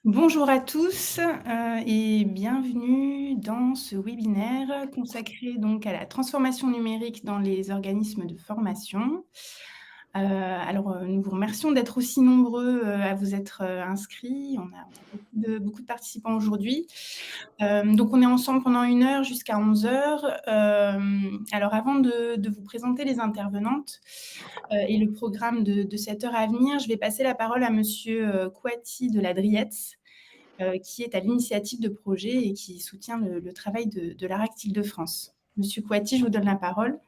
Bonjour à tous, et bienvenue dans ce webinaire consacré donc à la transformation numérique dans les organismes de formation. Nous vous remercions d'être aussi nombreux, à vous être, inscrits. On a beaucoup de participants aujourd'hui. Donc on est ensemble pendant 1 heure jusqu'à 11 heures. Alors avant de vous présenter les intervenantes, et le programme de cette heure à venir, je vais passer la parole à monsieur, Kouati de la Driets, qui est à l'initiative de projet et qui soutient le travail de l'ARACT Île-de-France. Monsieur Kouati, je vous donne la parole.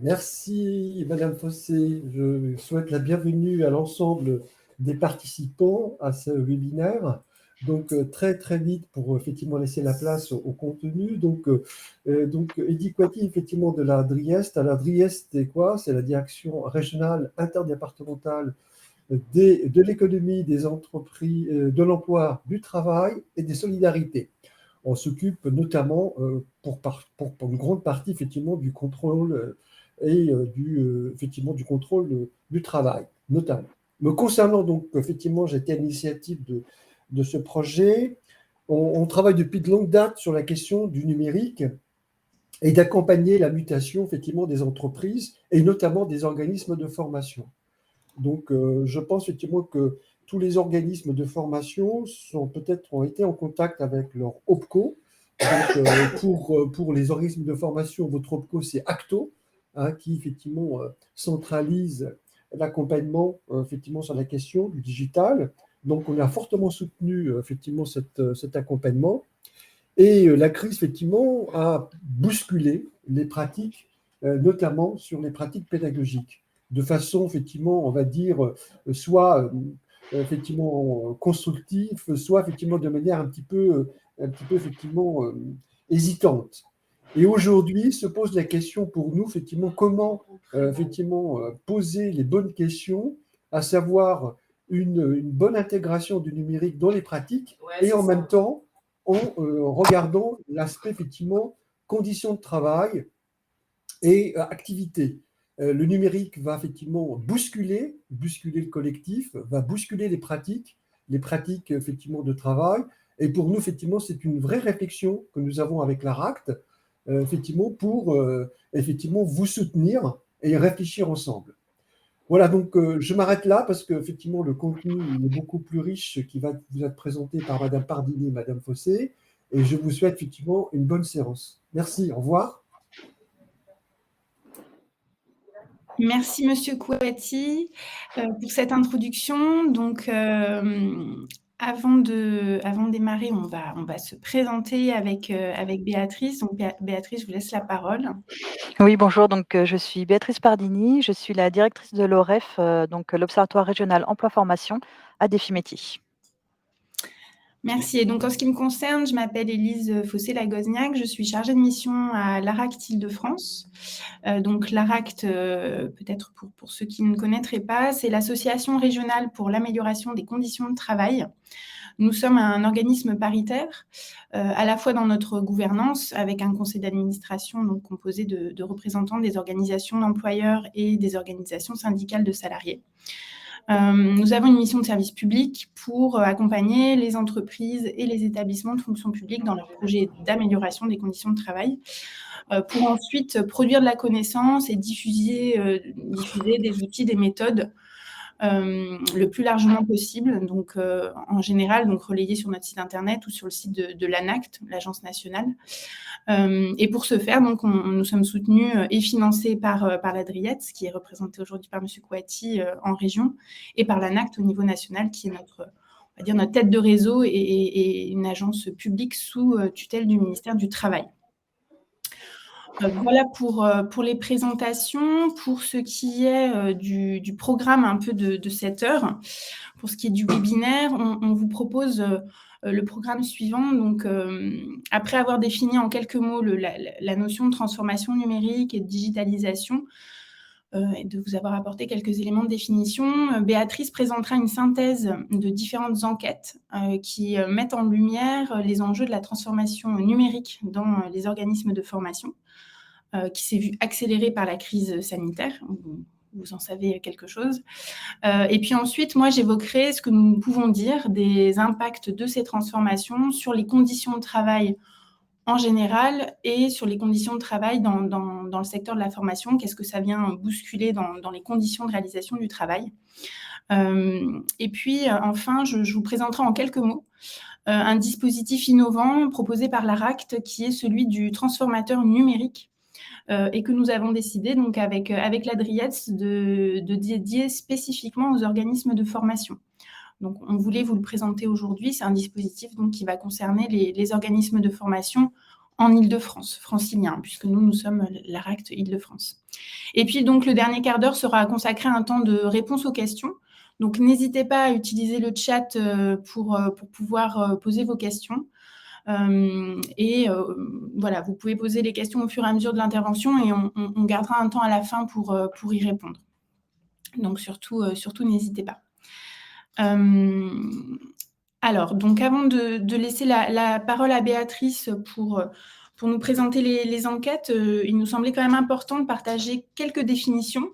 Merci Madame Fossé. Je souhaite la bienvenue à l'ensemble des participants à ce webinaire. Donc très très vite pour effectivement laisser la place au contenu. Donc Eddy Kouati effectivement de la DRIEST. La DRIEST c'est quoi? C'est la direction régionale interdépartementale de l'économie, des entreprises, de l'emploi, du travail et des solidarités. On s'occupe notamment pour une grande partie effectivement du contrôle effectivement du contrôle du travail, notamment. Me concernant donc, effectivement, j'étais à l'initiative de ce projet. On travaille depuis de longue date sur la question du numérique et d'accompagner la mutation effectivement des entreprises et notamment des organismes de formation. Donc, je pense effectivement que tous les organismes de formation ont été en contact avec leur OPCO. Donc, pour les organismes de formation, votre OPCO, c'est Acto, hein, qui effectivement centralise l'accompagnement effectivement sur la question du digital. Donc, on a fortement soutenu effectivement cet accompagnement. Et la crise, effectivement, a bousculé les pratiques, notamment sur les pratiques pédagogiques, de façon, effectivement, on va dire, soit effectivement constructive, soit effectivement de manière un petit peu effectivement hésitante. Et aujourd'hui se pose la question pour nous, effectivement, comment effectivement poser les bonnes questions, à savoir une bonne intégration du numérique dans les pratiques, et en même temps en regardant l'aspect effectivement conditions de travail et activité. Le numérique va effectivement bousculer le collectif, va bousculer les pratiques effectivement de travail. Et pour nous, effectivement, c'est une vraie réflexion que nous avons avec l'ARACT, effectivement, pour effectivement vous soutenir et réfléchir ensemble. Voilà, donc je m'arrête là parce que effectivement le contenu est beaucoup plus riche qui va vous être présenté par Madame Pardini et Madame Fossé, et je vous souhaite effectivement une bonne séance. Merci, au revoir. Merci Monsieur Kouati, pour cette introduction. Donc, avant de démarrer, on va se présenter avec Béatrice. Donc Béatrice, je vous laisse la parole. Oui, bonjour. Donc, je suis Béatrice Pardini. Je suis la directrice de l'OREF, donc l'Observatoire régional emploi-formation à Défi-Métiers. Merci. Et donc, en ce qui me concerne, je m'appelle Élise Fossé-Lagozniak. Je suis chargée de mission à l'ARACT Île-de-France. Donc, l'ARACT, peut-être pour ceux qui ne connaîtraient pas, c'est l'Association régionale pour l'amélioration des conditions de travail. Nous sommes un organisme paritaire, à la fois dans notre gouvernance, avec un conseil d'administration donc composé de représentants des organisations d'employeurs et des organisations syndicales de salariés. Nous avons une mission de service public pour accompagner les entreprises et les établissements de fonction publique dans leurs projets d'amélioration des conditions de travail, pour ensuite produire de la connaissance et diffuser des outils, des méthodes le plus largement possible, donc en général donc relayés sur notre site internet ou sur le site de l'ANACT, l'Agence nationale. Et pour ce faire, donc nous sommes soutenus et financés par la DRIET, qui est représentée aujourd'hui par Monsieur Kouati en région, et par l'ANACT au niveau national, qui est notre tête de réseau et une agence publique sous tutelle du ministère du Travail. Voilà pour les présentations. Pour ce qui est du programme un peu de cette heure, pour ce qui est du webinaire, on vous propose le programme suivant. Donc, après avoir défini en quelques mots la notion de transformation numérique et de digitalisation, et de vous avoir apporté quelques éléments de définition, Béatrice présentera une synthèse de différentes enquêtes qui mettent en lumière les enjeux de la transformation numérique dans les organismes de formation, qui s'est vue accélérée par la crise sanitaire. vous en savez quelque chose. Et puis ensuite, moi, j'évoquerai ce que nous pouvons dire des impacts de ces transformations sur les conditions de travail en général et sur les conditions de travail dans le secteur de la formation. Qu'est-ce que ça vient bousculer dans les conditions de réalisation du travail. Et puis, enfin, je vous présenterai en quelques mots un dispositif innovant proposé par l'ARACT qui est celui du transformateur numérique et que nous avons décidé donc avec l'ADRIETS de dédier spécifiquement aux organismes de formation. Donc, on voulait vous le présenter aujourd'hui. C'est un dispositif donc, qui va concerner les organismes de formation en Île-de-France, francilien, puisque nous sommes l'ARACT Île-de-France. Et puis, donc, le dernier quart d'heure sera consacré à un temps de réponse aux questions. Donc, n'hésitez pas à utiliser le chat pour pouvoir poser vos questions. Voilà, vous pouvez poser les questions au fur et à mesure de l'intervention et on gardera un temps à la fin pour y répondre. Donc, surtout n'hésitez pas. Alors, donc avant de laisser la parole à Béatrice pour nous présenter les enquêtes, il nous semblait quand même important de partager quelques définitions.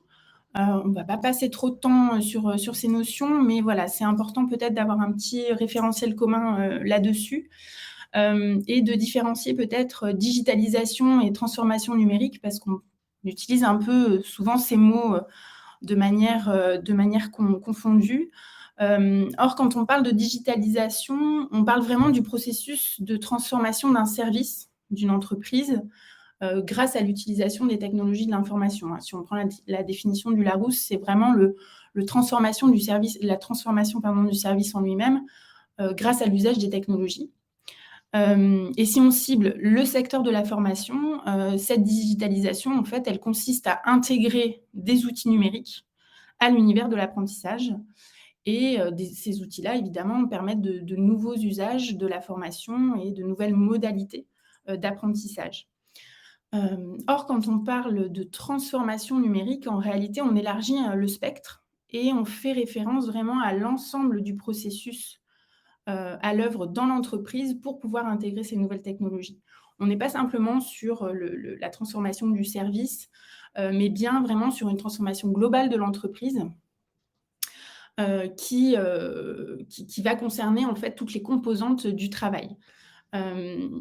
On ne va pas passer trop de temps sur ces notions, mais voilà, c'est important peut-être d'avoir un petit référentiel commun là-dessus et de différencier peut-être digitalisation et transformation numérique parce qu'on utilise un peu souvent ces mots de manière confondue. Or, quand on parle de digitalisation, on parle vraiment du processus de transformation d'un service, d'une entreprise, grâce à l'utilisation des technologies de l'information. Si on prend la définition du Larousse, c'est vraiment la transformation du service en lui-même grâce à l'usage des technologies. Et si on cible le secteur de la formation, cette digitalisation, en fait, elle consiste à intégrer des outils numériques à l'univers de l'apprentissage. Et ces outils-là, évidemment, permettent de nouveaux usages de la formation et de nouvelles modalités d'apprentissage. Or, quand on parle de transformation numérique, en réalité, on élargit le spectre et on fait référence vraiment à l'ensemble du processus à l'œuvre dans l'entreprise pour pouvoir intégrer ces nouvelles technologies. On n'est pas simplement sur la transformation du service, mais bien vraiment sur une transformation globale de l'entreprise qui va concerner en fait toutes les composantes du travail.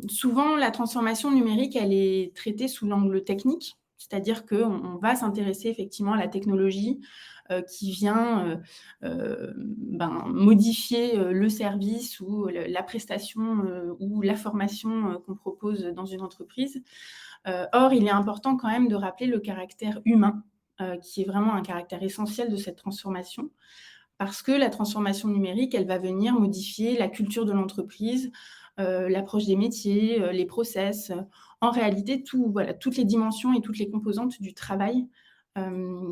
Souvent, la transformation numérique, elle est traitée sous l'angle technique, c'est-à-dire qu'on va s'intéresser effectivement à la technologie qui vient modifier le service ou la prestation ou la formation qu'on propose dans une entreprise. Or, il est important quand même de rappeler le caractère humain, qui est vraiment un caractère essentiel de cette transformation, parce que la transformation numérique, elle va venir modifier la culture de l'entreprise, l'approche des métiers, les process, en réalité, toutes les dimensions et toutes les composantes du travail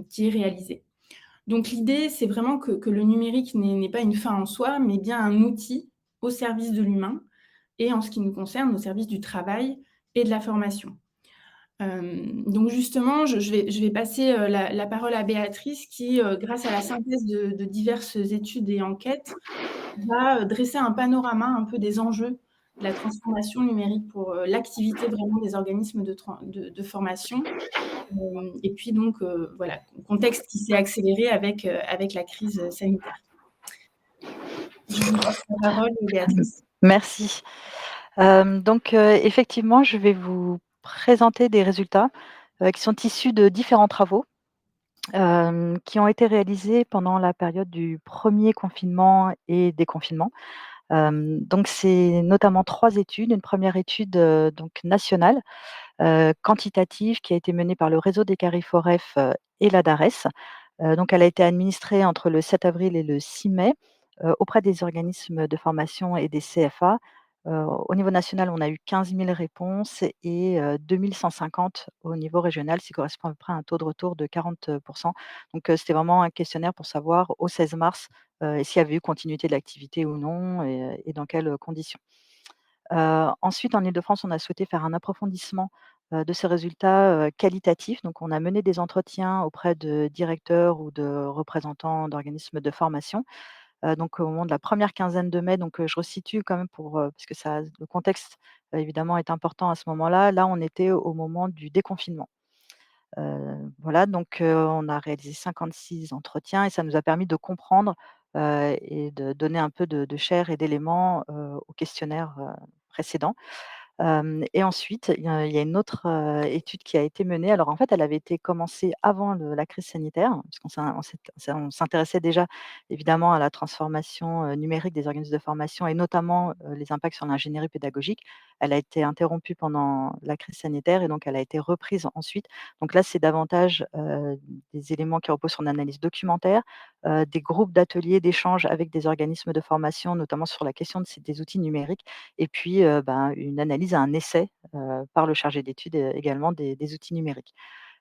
qui est réalisé. Donc l'idée, c'est vraiment que le numérique n'est pas une fin en soi, mais bien un outil au service de l'humain et en ce qui nous concerne, au service du travail et de la formation. Donc justement, je vais passer la parole à Béatrice qui, grâce à la synthèse de diverses études et enquêtes, va dresser un panorama un peu des enjeux de la transformation numérique pour l'activité vraiment des organismes de formation. Et puis donc, voilà, contexte qui s'est accéléré avec la crise sanitaire. Je vous passe la parole, Béatrice. Merci. Donc, effectivement, je vais vous présenter des résultats qui sont issus de différents travaux qui ont été réalisés pendant la période du premier confinement et déconfinement. Donc c'est notamment 3 études. Une première étude, donc nationale, quantitative qui a été menée par le réseau des Cariforef, et la DARES. Donc elle a été administrée entre le 7 avril et le 6 mai, auprès des organismes de formation et des CFA. Au niveau national, on a eu 15 000 réponses et 2 150 au niveau régional, ce qui correspond à peu près à un taux de retour de 40 Donc c'était vraiment un questionnaire pour savoir au 16 mars, s'il y avait eu continuité de l'activité ou non et dans quelles conditions. Ensuite, en Île-de-France, on a souhaité faire un approfondissement, de ces résultats, qualitatifs. Donc on a mené des entretiens auprès de directeurs ou de représentants d'organismes de formation. Donc au moment de la première quinzaine de mai, donc je resitue quand même parce que le contexte, évidemment est important à ce moment-là. Là, on était au moment du déconfinement. Voilà, donc on a réalisé 56 entretiens et ça nous a permis de comprendre, et de donner un peu de chair et d'éléments, au questionnaire, précédent. Et ensuite, il y a une autre, étude qui a été menée. Alors en fait, elle avait été commencée avant la crise sanitaire, parce on s'intéressait déjà évidemment à la transformation, numérique des organismes de formation et notamment, les impacts sur l'ingénierie pédagogique. Elle a été interrompue pendant la crise sanitaire et donc elle a été reprise ensuite. Donc là, c'est davantage, des éléments qui reposent sur une analyse documentaire, des groupes d'ateliers, d'échanges avec des organismes de formation, notamment sur la question des outils numériques et puis, une analyse, un essai, par le chargé d'études, également des outils numériques.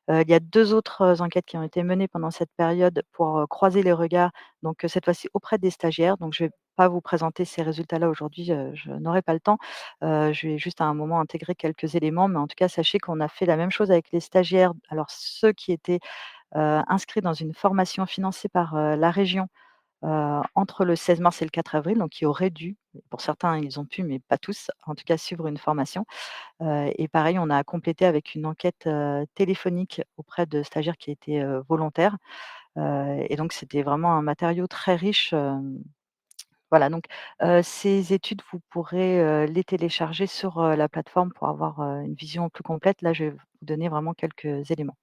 Il y a 2 autres, enquêtes qui ont été menées pendant cette période pour, croiser les regards, donc cette fois-ci auprès des stagiaires. Donc je ne vais pas vous présenter ces résultats-là aujourd'hui, je n'aurai pas le temps. Je vais juste à un moment intégrer quelques éléments, mais en tout cas, sachez qu'on a fait la même chose avec les stagiaires. Alors ceux qui étaient, inscrits dans une formation financée par, la région, entre le 16 mars et le 4 avril, donc qui auraient dû, pour certains ils ont pu, mais pas tous, en tout cas suivre une formation. Et pareil, on a complété avec une enquête, téléphonique auprès de stagiaires qui étaient, volontaires. Et donc c'était vraiment un matériau très riche, voilà donc ces études, vous pourrez, les télécharger sur, la plateforme pour avoir, une vision plus complète. Là, je vais vous donner vraiment quelques éléments.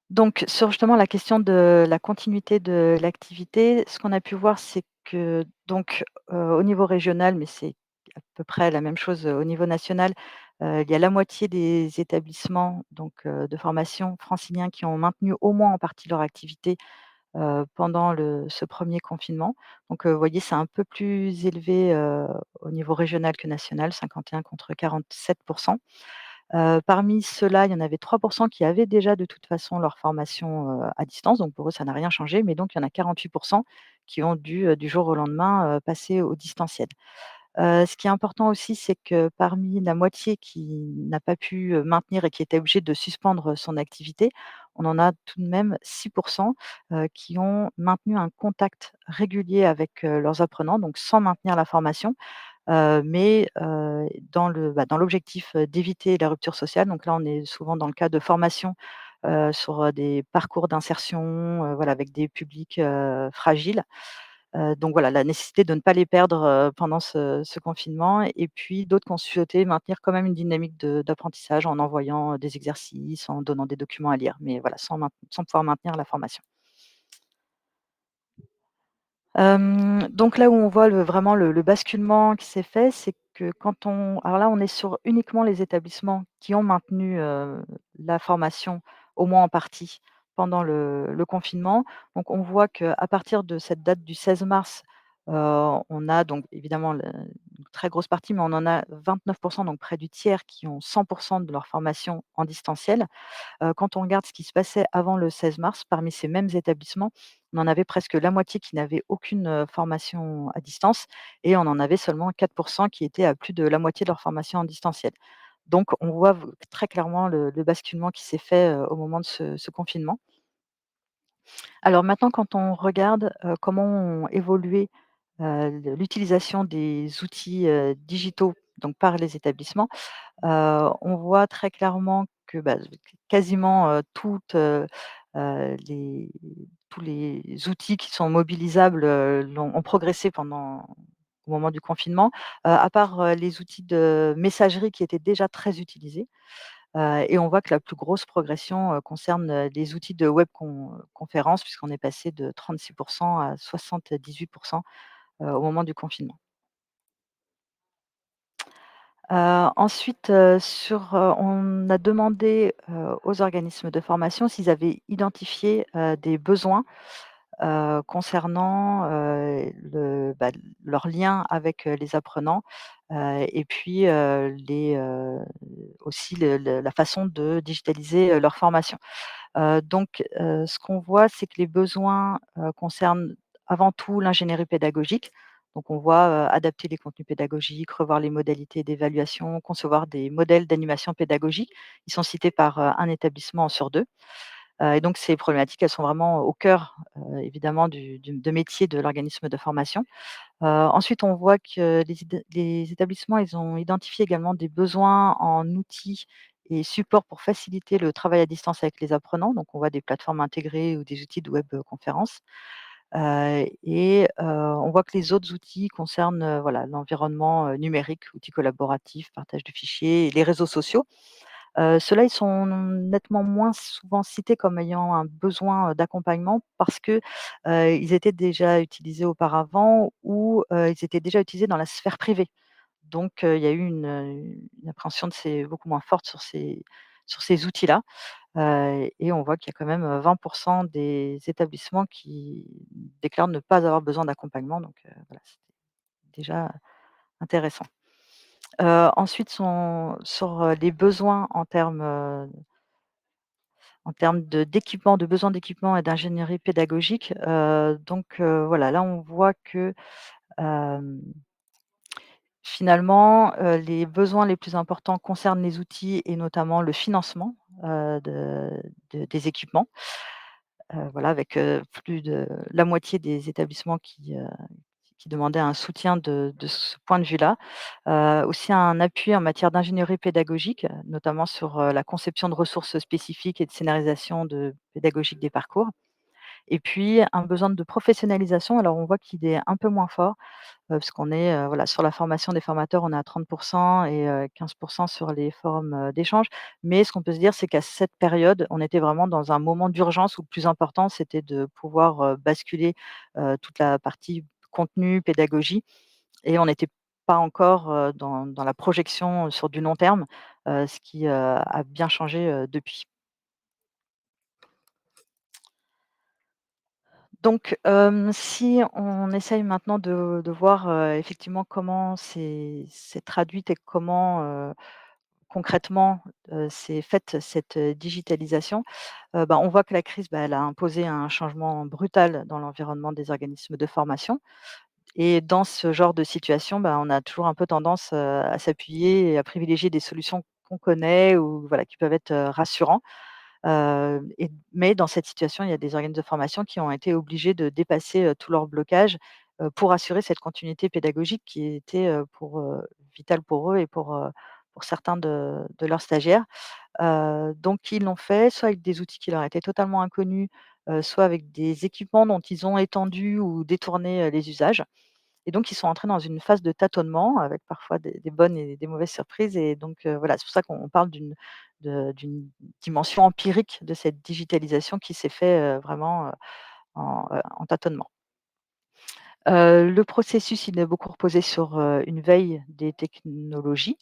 Donc sur justement la question de la continuité de l'activité, ce qu'on a pu voir, c'est que donc, au niveau régional, mais c'est à peu près la même chose, au niveau national, il y a la moitié des établissements donc, de formation franciliens qui ont maintenu au moins en partie leur activité, pendant ce premier confinement. Donc, vous voyez, c'est un peu plus élevé, au niveau régional que national, 51 contre 47. Parmi ceux-là, il y en avait 3 qui avaient déjà de toute façon leur formation, à distance, donc pour eux, ça n'a rien changé, mais donc il y en a 48 qui ont dû, du jour au lendemain, passer au distanciel. Ce qui est important aussi, c'est que parmi la moitié qui n'a pas pu, maintenir et qui était obligée de suspendre son activité, on en a tout de même 6 qui ont maintenu un contact régulier avec, leurs apprenants, donc sans maintenir la formation. Mais dans l'objectif, d'éviter la rupture sociale. Donc là, on est souvent dans le cas de formation, sur, des parcours d'insertion, voilà, avec des publics, fragiles. Donc voilà, la nécessité de ne pas les perdre, pendant ce confinement et puis d'autres qui ont souhaité maintenir quand même une dynamique d'apprentissage en envoyant, des exercices, en donnant des documents à lire, mais voilà, sans pouvoir maintenir la formation. Donc là où on voit vraiment le basculement qui s'est fait, c'est que alors là, on est sur uniquement les établissements qui ont maintenu, la formation, au moins en partie, pendant le confinement. Donc on voit qu'à partir de cette date du 16 mars, on a donc évidemment une très grosse partie, mais on en a 29 donc près du tiers qui ont 100 de leur formation en distanciel. Quand on regarde ce qui se passait avant le 16 mars, parmi ces mêmes établissements, on en avait presque la moitié qui n'avaient aucune, formation à distance et on en avait seulement 4 qui étaient à plus de la moitié de leur formation en distanciel. Donc on voit très clairement le basculement qui s'est fait, au moment de ce confinement. Alors maintenant quand on regarde, comment ont évolué, l'utilisation des outils, digitaux donc par les établissements, on voit très clairement que, quasiment, les tous les outils qui sont mobilisables, ont progressé au moment du confinement, à part, les outils de messagerie qui étaient déjà très utilisés, et on voit que la plus grosse progression, concerne, les outils de web conférence puisqu'on est passé de 36 à 78 au moment du confinement. Ensuite, on a demandé, aux organismes de formation s'ils avaient identifié, des besoins, concernant, leur lien avec, les apprenants, et puis, aussi la façon de digitaliser, leur formation. Donc, ce qu'on voit, c'est que les besoins, concernent avant tout l'ingénierie pédagogique. Donc on voit, adapter les contenus pédagogiques, revoir les modalités d'évaluation, concevoir des modèles d'animation pédagogique. Ils sont cités par, un établissement sur 2. Et donc ces problématiques, elles sont vraiment au cœur, évidemment de métier de l'organisme de formation. Ensuite, on voit que les établissements, ils ont identifié également des besoins en outils et support pour faciliter le travail à distance avec les apprenants. Donc on voit des plateformes intégrées ou des outils de web conférence. On voit que les autres outils concernent, voilà, l'environnement, numérique, outils collaboratifs, partage de fichiers et les réseaux sociaux. Ceux-là, ils sont nettement moins souvent cités comme ayant un besoin, d'accompagnement parce que, ils étaient déjà utilisés auparavant ou, ils étaient déjà utilisés dans la sphère privée. Donc, il y a eu une appréhension de ces beaucoup moins forte sur ces outils-là. Et on voit qu'il y a quand même, 20 des établissements qui déclarent ne pas avoir besoin d'accompagnement, donc voilà, c'est déjà intéressant. Ensuite sur, les besoins en termes d'équipement, de besoins d'équipement et d'ingénierie pédagogique, voilà, là on voit que, hem, finalement, les besoins les plus importants concernent les outils et notamment le financement, des équipements. Voilà, avec, plus de la moitié des établissements qui demandaient un soutien de ce point de vue-là. Aussi un appui en matière d'ingénierie pédagogique, notamment sur, la conception de ressources spécifiques et de scénarisation pédagogique des parcours. Et puis un besoin de professionnalisation, alors on voit qu'il est un peu moins fort, parce qu'on est, voilà, sur la formation des formateurs, on est à 30 et 15 sur les forums, d'échange. Mais ce qu'on peut se dire, c'est qu'à cette période, on était vraiment dans un moment d'urgence où le plus important, c'était de pouvoir, basculer, toute la partie contenu, pédagogie et on n'était pas encore, dans la projection sur du long terme, ce qui, a bien changé, depuis. Donc, si on essaye maintenant de voir, effectivement comment c'est traduite et comment, concrètement, s'est faite cette, digitalisation, on voit que la crise, elle a imposé un changement brutal dans l'environnement des organismes de formation et dans ce genre de situation, on a toujours un peu tendance, à s'appuyer et à privilégier des solutions qu'on connaît ou voilà, qui peuvent être, rassurants. Mais dans cette situation, il y a des organismes de formation qui ont été obligés de dépasser, tous leurs blocages, pour assurer cette continuité pédagogique qui était, vitale pour eux et pour certains de leurs stagiaires. Donc ils l'ont fait soit avec des outils qui leur étaient totalement inconnus, soit avec des équipements dont ils ont étendu ou détourné, les usages. Et donc ils sont entrés dans une phase de tâtonnement avec parfois des bonnes et des mauvaises surprises et donc voilà, c'est pour ça qu'on parle d'une dimension empirique de cette digitalisation qui s'est fait, vraiment, en tâtonnement. Le processus, il est beaucoup reposé sur, une veille des technologies,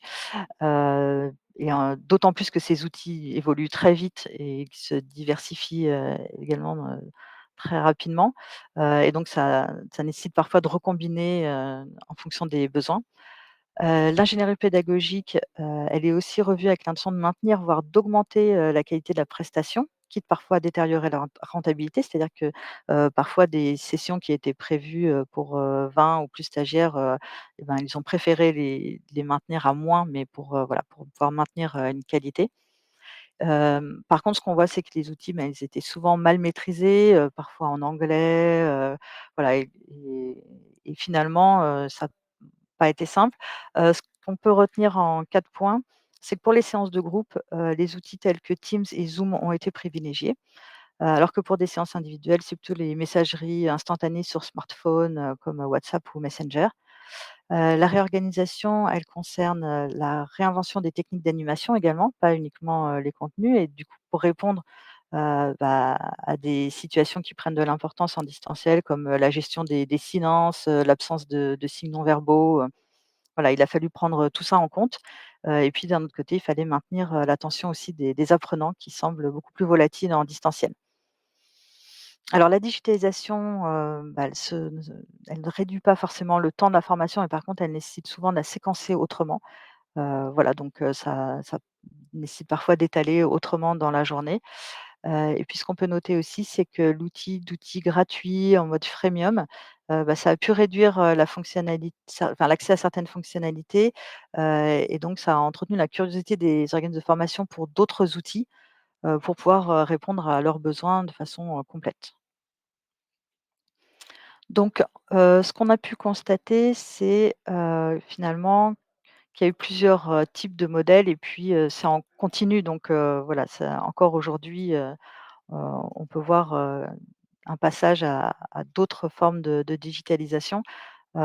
d'autant plus que ces outils évoluent très vite et qui se diversifient, également, très rapidement, et donc ça nécessite parfois de recombiner, en fonction des besoins. L'ingénierie pédagogique, elle est aussi revue avec l'intention de maintenir, voire d'augmenter, la qualité de la prestation, quitte parfois à détériorer la rentabilité. C'est-à-dire que, parfois des sessions qui étaient prévues, pour, 20 ou plus stagiaires, ils ont préféré les maintenir à moins, mais pour, voilà, pour pouvoir maintenir, une qualité. Par contre, ce qu'on voit, c'est que les outils, ils étaient souvent mal maîtrisés, parfois en anglais, voilà et finalement, ça pas été simple. Ce qu'on peut retenir en 4 points, c'est que pour les séances de groupe, les outils tels que Teams et Zoom ont été privilégiés, alors que pour des séances individuelles, c'est plutôt les messageries instantanées sur smartphone, comme WhatsApp ou Messenger. La réorganisation, elle concerne, la réinvention des techniques d'animation également, pas uniquement, les contenus et du coup, pour répondre, à des situations qui prennent de l'importance en distanciel comme, la gestion des silences, l'absence de signes non verbaux, voilà, il a fallu prendre tout ça en compte, et puis d'un autre côté, il fallait maintenir, l'attention aussi des apprenants qui semblent beaucoup plus volatiles en distanciel. Alors la digitalisation, elle ne réduit pas forcément le temps de la formation, mais par contre, elle nécessite souvent de la séquencer autrement. Voilà, donc ça nécessite parfois d'étaler autrement dans la journée. Et puis ce qu'on peut noter aussi, c'est que d'outils gratuits en mode freemium, ça a pu réduire, l'accès à certaines fonctionnalités, et donc ça a entretenu la curiosité des organismes de formation pour d'autres outils, pour pouvoir, répondre à leurs besoins de façon, complète. Donc, ce qu'on a pu constater, c'est, finalement qu'il y a eu plusieurs, types de modèles et puis, c'est en continu donc voilà, ça encore aujourd'hui, on peut voir, un passage à d'autres formes de digitalisation. Heu,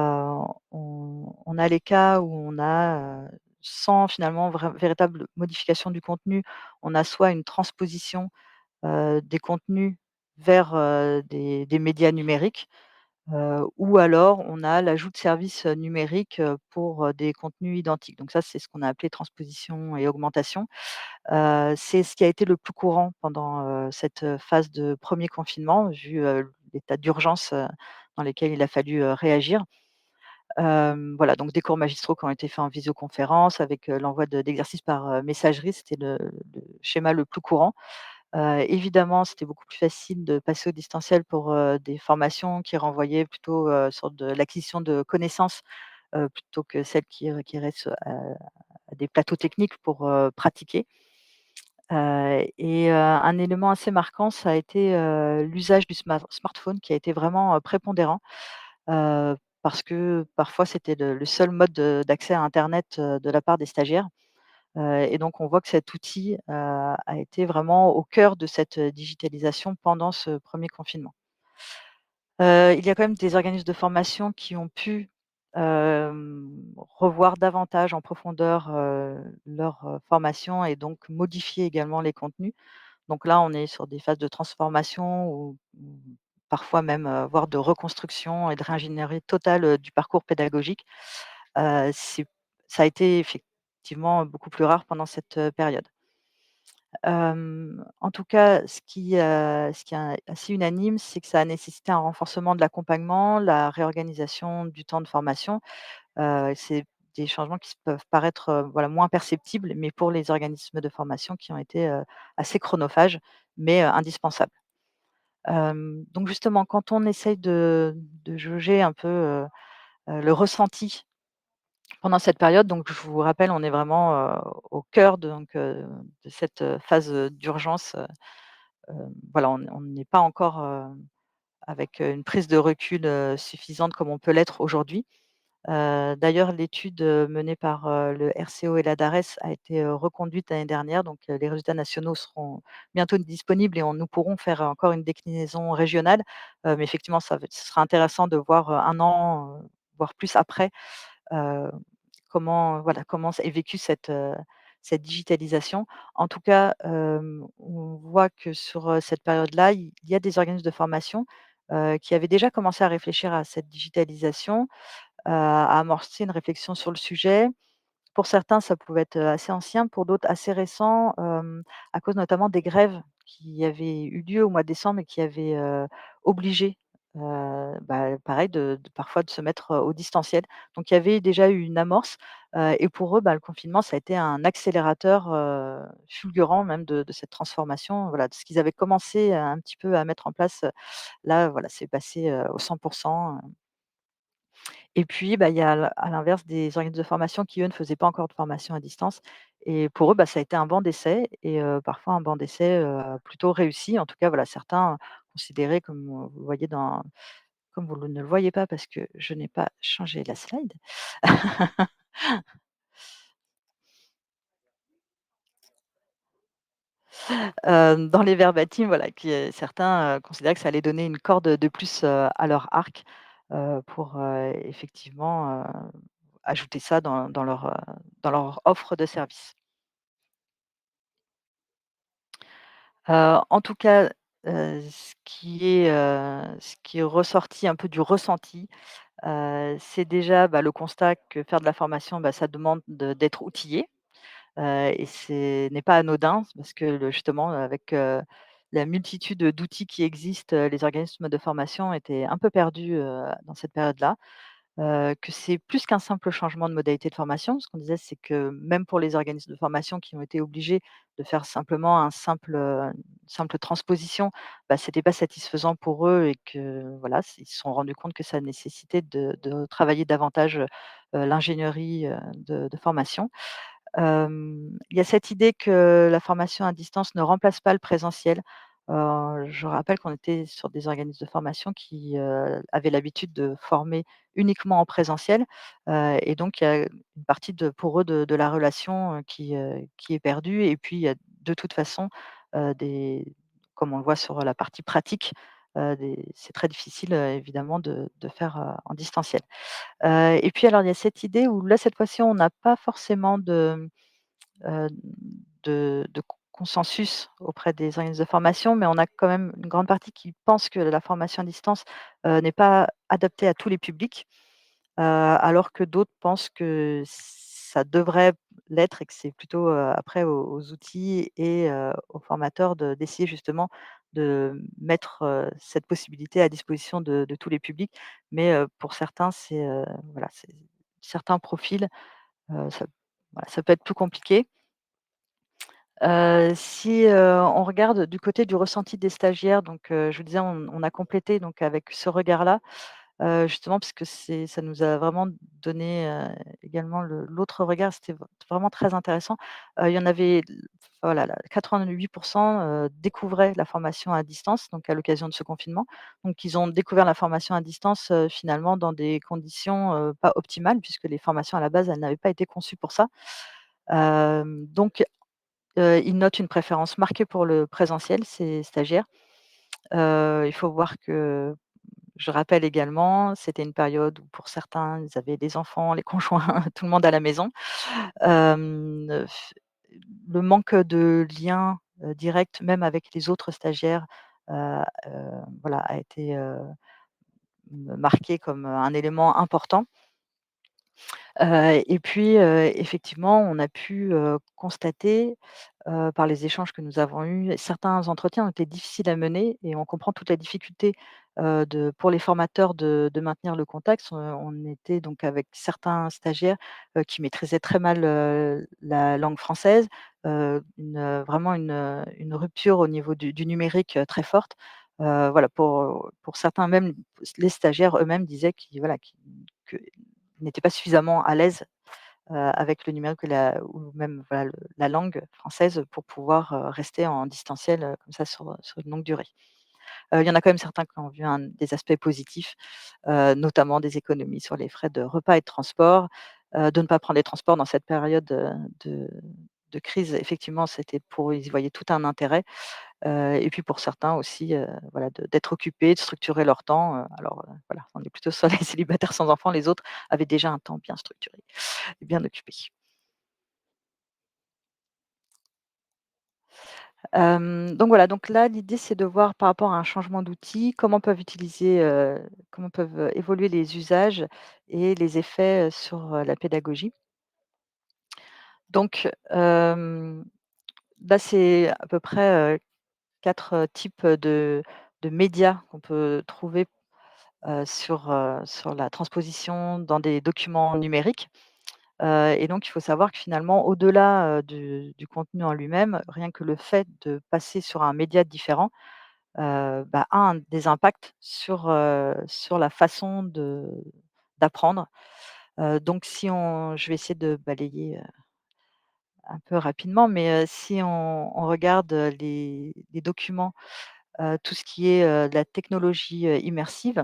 on a les cas où on a, sans finalement véritable modification du contenu, on a soit une transposition, des contenus vers, des médias numériques, ou alors on a l'ajout de services, numériques, pour, des contenus identiques. Donc ça, c'est ce qu'on a appelé transposition et augmentation. C'est ce qui a été le plus courant pendant, cette, phase de premier confinement, vu, l'état d'urgence, dans lequel il a fallu, réagir. Voilà, donc des cours magistraux qui ont été faits en visioconférence avec, l'envoi d'exercices par, messagerie, c'était le schéma le plus courant. Évidemment, c'était beaucoup plus facile de passer au distanciel pour, des formations qui renvoyaient plutôt, sur de l'acquisition de connaissances, plutôt que celles qui restent à des plateaux techniques pour, pratiquer. Un élément assez marquant, ça a été, l'usage du smartphone qui a été vraiment, prépondérant, parce que parfois c'était le seul mode d'accès à internet, de la part des stagiaires. Et donc on voit que cet outil, a été vraiment au cœur de cette, digitalisation pendant ce premier confinement. Il y a quand même des organismes de formation qui ont pu, revoir davantage en profondeur, leur, formation et donc modifier également les contenus. Donc là, on est sur des phases de transformation ou parfois même, voire de reconstruction et de réingénierie totale, du parcours pédagogique. C'est ça a été effectivement beaucoup plus rare pendant cette, période. En tout cas, ce qui est assez unanime, c'est que ça a nécessité un renforcement de l'accompagnement, la réorganisation du temps de formation. C'est des changements qui peuvent paraître, voilà, moins perceptibles, mais pour les organismes de formation qui ont été, assez chronophages, mais, indispensables. Donc justement, quand on essaye de jauger un peu, le ressenti pendant cette période, donc je vous rappelle, on est vraiment, au cœur de cette, phase, d'urgence, voilà, on n'est pas encore, avec, une prise de recul, suffisante comme on peut l'être aujourd'hui. D'ailleurs, l'étude, menée par, le RCO et la DARES a été, reconduite l'année dernière, donc les résultats nationaux seront bientôt disponibles et nous pourrons faire encore une déclinaison régionale. Mais effectivement, ce sera intéressant de voir, 1 an, voire plus après, heu, voilà, comment est vécue cette digitalisation. En tout cas, on voit que sur, cette période-là, il y a des organismes de formation, qui avaient déjà commencé à réfléchir à cette digitalisation, à amorcer une réflexion sur le sujet. Pour certains, ça pouvait être, assez ancien, pour d'autres assez récent, à cause notamment des grèves qui avaient eu lieu au mois de décembre et qui avaient, obligé, pareil de parfois de se mettre, au distanciel. Donc il y avait déjà eu une amorce, et pour eux, le confinement, ça a été un accélérateur, fulgurant même de cette transformation. Voilà, de ce qu'ils avaient commencé, un petit peu à mettre en place, là, voilà, c'est passé, au 100. Et puis, il y a à l'inverse des organismes de formation qui, eux, ne faisaient pas encore de formation à distance et pour eux, ça a été un banc d'essai et parfois un banc d'essai, plutôt réussi. En tout cas, voilà, certains considéraient comme, vous voyez comme vous ne le voyez pas parce que je n'ai pas changé la slide. Dans les verbatim, voilà, certains, considéraient que ça allait donner une corde de plus, à leur arc, pour, effectivement, ajouter ça dans leur offre de service. En tout cas, ce qui est ressorti un peu du ressenti, c'est déjà, le constat que faire de la formation, ça demande d'être outillé, et c'est n'est pas anodin parce que justement, avec, la multitude d'outils qui existent, les organismes de formation étaient un peu perdus, dans cette période-là. Que c'est plus qu'un simple changement de modalité de formation. Ce qu'on disait, c'est que même pour les organismes de formation qui ont été obligés de faire simplement une simple transposition, c'était pas satisfaisant pour eux et que voilà, ils se sont rendus compte que ça nécessitait de travailler davantage, l'ingénierie, de formation. Il y a cette idée que la formation à distance ne remplace pas le présentiel. Je rappelle qu'on était sur des organismes de formation qui, avaient l'habitude de former uniquement en présentiel, et donc il y a une partie pour eux de la relation, qui est perdue et puis il y a de toute façon, des comme on le voit sur la partie pratique, c'est très difficile, évidemment de faire, en distanciel. Et puis alors il y a cette idée où là, cette fois-ci, on n'a pas forcément heu, de consensus auprès des organismes de formation, mais on a quand même une grande partie qui pense que la formation à distance, n'est pas adaptée à tous les publics, alors que d'autres pensent que ça devrait l'être et que c'est plutôt, après aux outils et aux formateurs d'essayer justement de mettre, cette possibilité à disposition de tous les publics. Mais, pour certains, voilà, c'est certains profils, ça voilà, ça peut être plus compliqué. Si, on regarde du côté du ressenti des stagiaires, donc, je vous disais, on a complété donc avec ce regard-là, justement parce que ça nous a vraiment donné, également l'autre regard, c'était vraiment très intéressant. Il y en avait voilà, là 88 découvraient la formation à distance, donc à l'occasion de ce confinement. Donc ils ont découvert la formation à distance, finalement dans des conditions, pas optimales puisque les formations à la base, elles n'avaient pas été conçues pour ça. Donc ils notent une préférence marquée pour le présentiel, ces stagiaires. Il faut voir que je rappelle également, c'était une période où pour certains, ils avaient des enfants, les conjoints, tout le monde à la maison. F Le manque de lien, direct, même avec les autres stagiaires, voilà, a été, marqué comme un élément important. Et puis, effectivement, on a pu, constater, par les échanges que nous avons eus, certains entretiens ont été difficiles à mener et on comprend toute la difficulté, pour les formateurs de maintenir le contact. On était donc avec certains stagiaires, qui maîtrisaient très mal, la langue française, vraiment une rupture au niveau du numérique, très forte. Voilà, pour certains, même les stagiaires eux-mêmes disaient que n'étaient pas suffisamment à l'aise, avec le numérique ou même voilà la langue française pour pouvoir, rester en distanciel, comme ça sur une longue durée. Il y en a quand même certains qui ont vu des aspects positifs, notamment des économies sur les frais de repas et de transport, de ne pas prendre les transports dans cette période, de de crise. Effectivement, ils y voyaient tout un intérêt. Et puis pour certains aussi, voilà, d'être occupés, de structurer leur temps, alors, voilà, on est plutôt sur les célibataires sans enfants, les autres avaient déjà un temps bien structuré et bien occupé. Donc voilà, donc là, l'idée, c'est de voir par rapport à un changement d'outil, comment peuvent, évoluer les usages et les effets, sur, la pédagogie. Donc, là, c'est à peu près, 4, types, de médias qu'on peut trouver sur la transposition dans des documents numériques. Et donc il faut savoir que finalement, au-delà, du contenu en lui-même, rien que le fait de passer sur un média différent, bah, a des impacts sur la façon d'apprendre. Donc si on je vais essayer de balayer, un peu rapidement, mais si on regarde, les documents, tout ce qui est, de la technologie, immersive.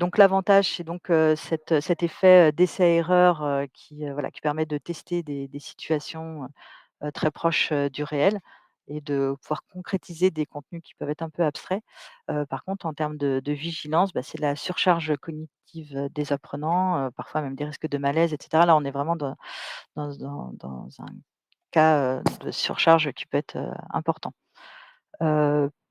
Donc l'avantage, c'est donc, cet effet, d'essai-erreur, voilà, qui permet de tester des situations, très proches, du réel et de pouvoir concrétiser des contenus qui peuvent être un peu abstraits. Par contre, en termes de vigilance, bah, c'est la surcharge cognitive, des apprenants, parfois même des risques de malaise et cetera. Là, on est vraiment dans un cas, de surcharge qui peut être, important.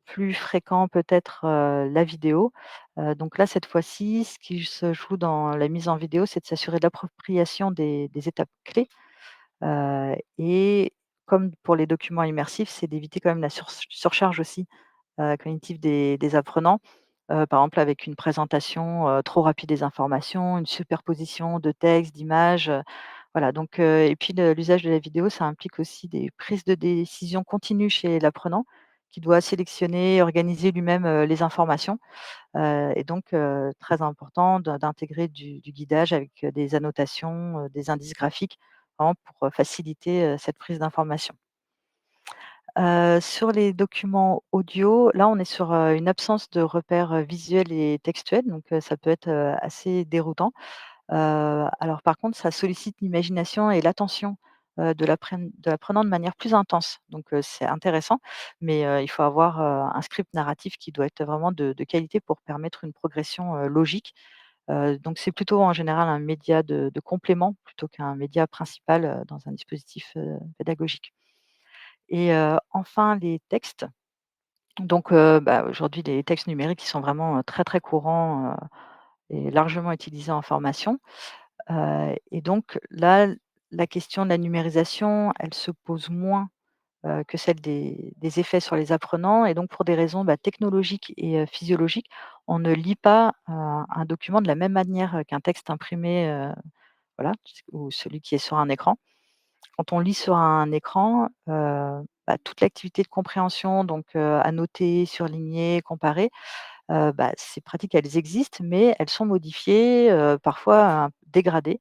Plus fréquent peut-être, la vidéo. Donc là, cette fois-ci, ce qui se joue dans la mise en vidéo, c'est de s'assurer de l'appropriation des étapes clés, et comme pour les documents immersifs, c'est d'éviter quand même la surcharge aussi, cognitive des apprenants. Par exemple avec une présentation, trop rapide des informations, une superposition de textes, d'images, voilà donc et puis l'usage de la vidéo, ça implique aussi des prises de décision continues chez l'apprenant, qui doit sélectionner et organiser lui-même, les informations, et donc très important d'intégrer du guidage avec, des annotations, des indices graphiques, vraiment pour, faciliter, cette prise d'information. Sur les documents audio, là, on est sur, une absence de repères, visuels et textuels, donc ça peut être, assez déroutant. Alors par contre, ça sollicite l'imagination et l'attention, de l'apprenant de manière plus intense. Donc c'est intéressant, mais il faut avoir, un script narratif qui doit être vraiment de qualité pour permettre une progression, logique. Donc c'est plutôt en général un média de complément plutôt qu'un média principal, dans un dispositif, pédagogique. Et enfin les textes. Donc aujourd'hui les textes numériques, ils sont vraiment, très, très courants, et largement utilisés en formation. Et donc là, la question de la numérisation, elle se pose moins, que celle des effets sur les apprenants et donc pour des raisons, technologiques et physiologiques, on ne lit pas, un document de la même manière, qu'un texte imprimé, voilà, ou celui qui est sur un écran. Quand on lit sur un écran, toute l'activité de compréhension, donc annoter, surligner, comparer, ces pratiques, elles existent, mais elles sont modifiées, parfois, dégradées.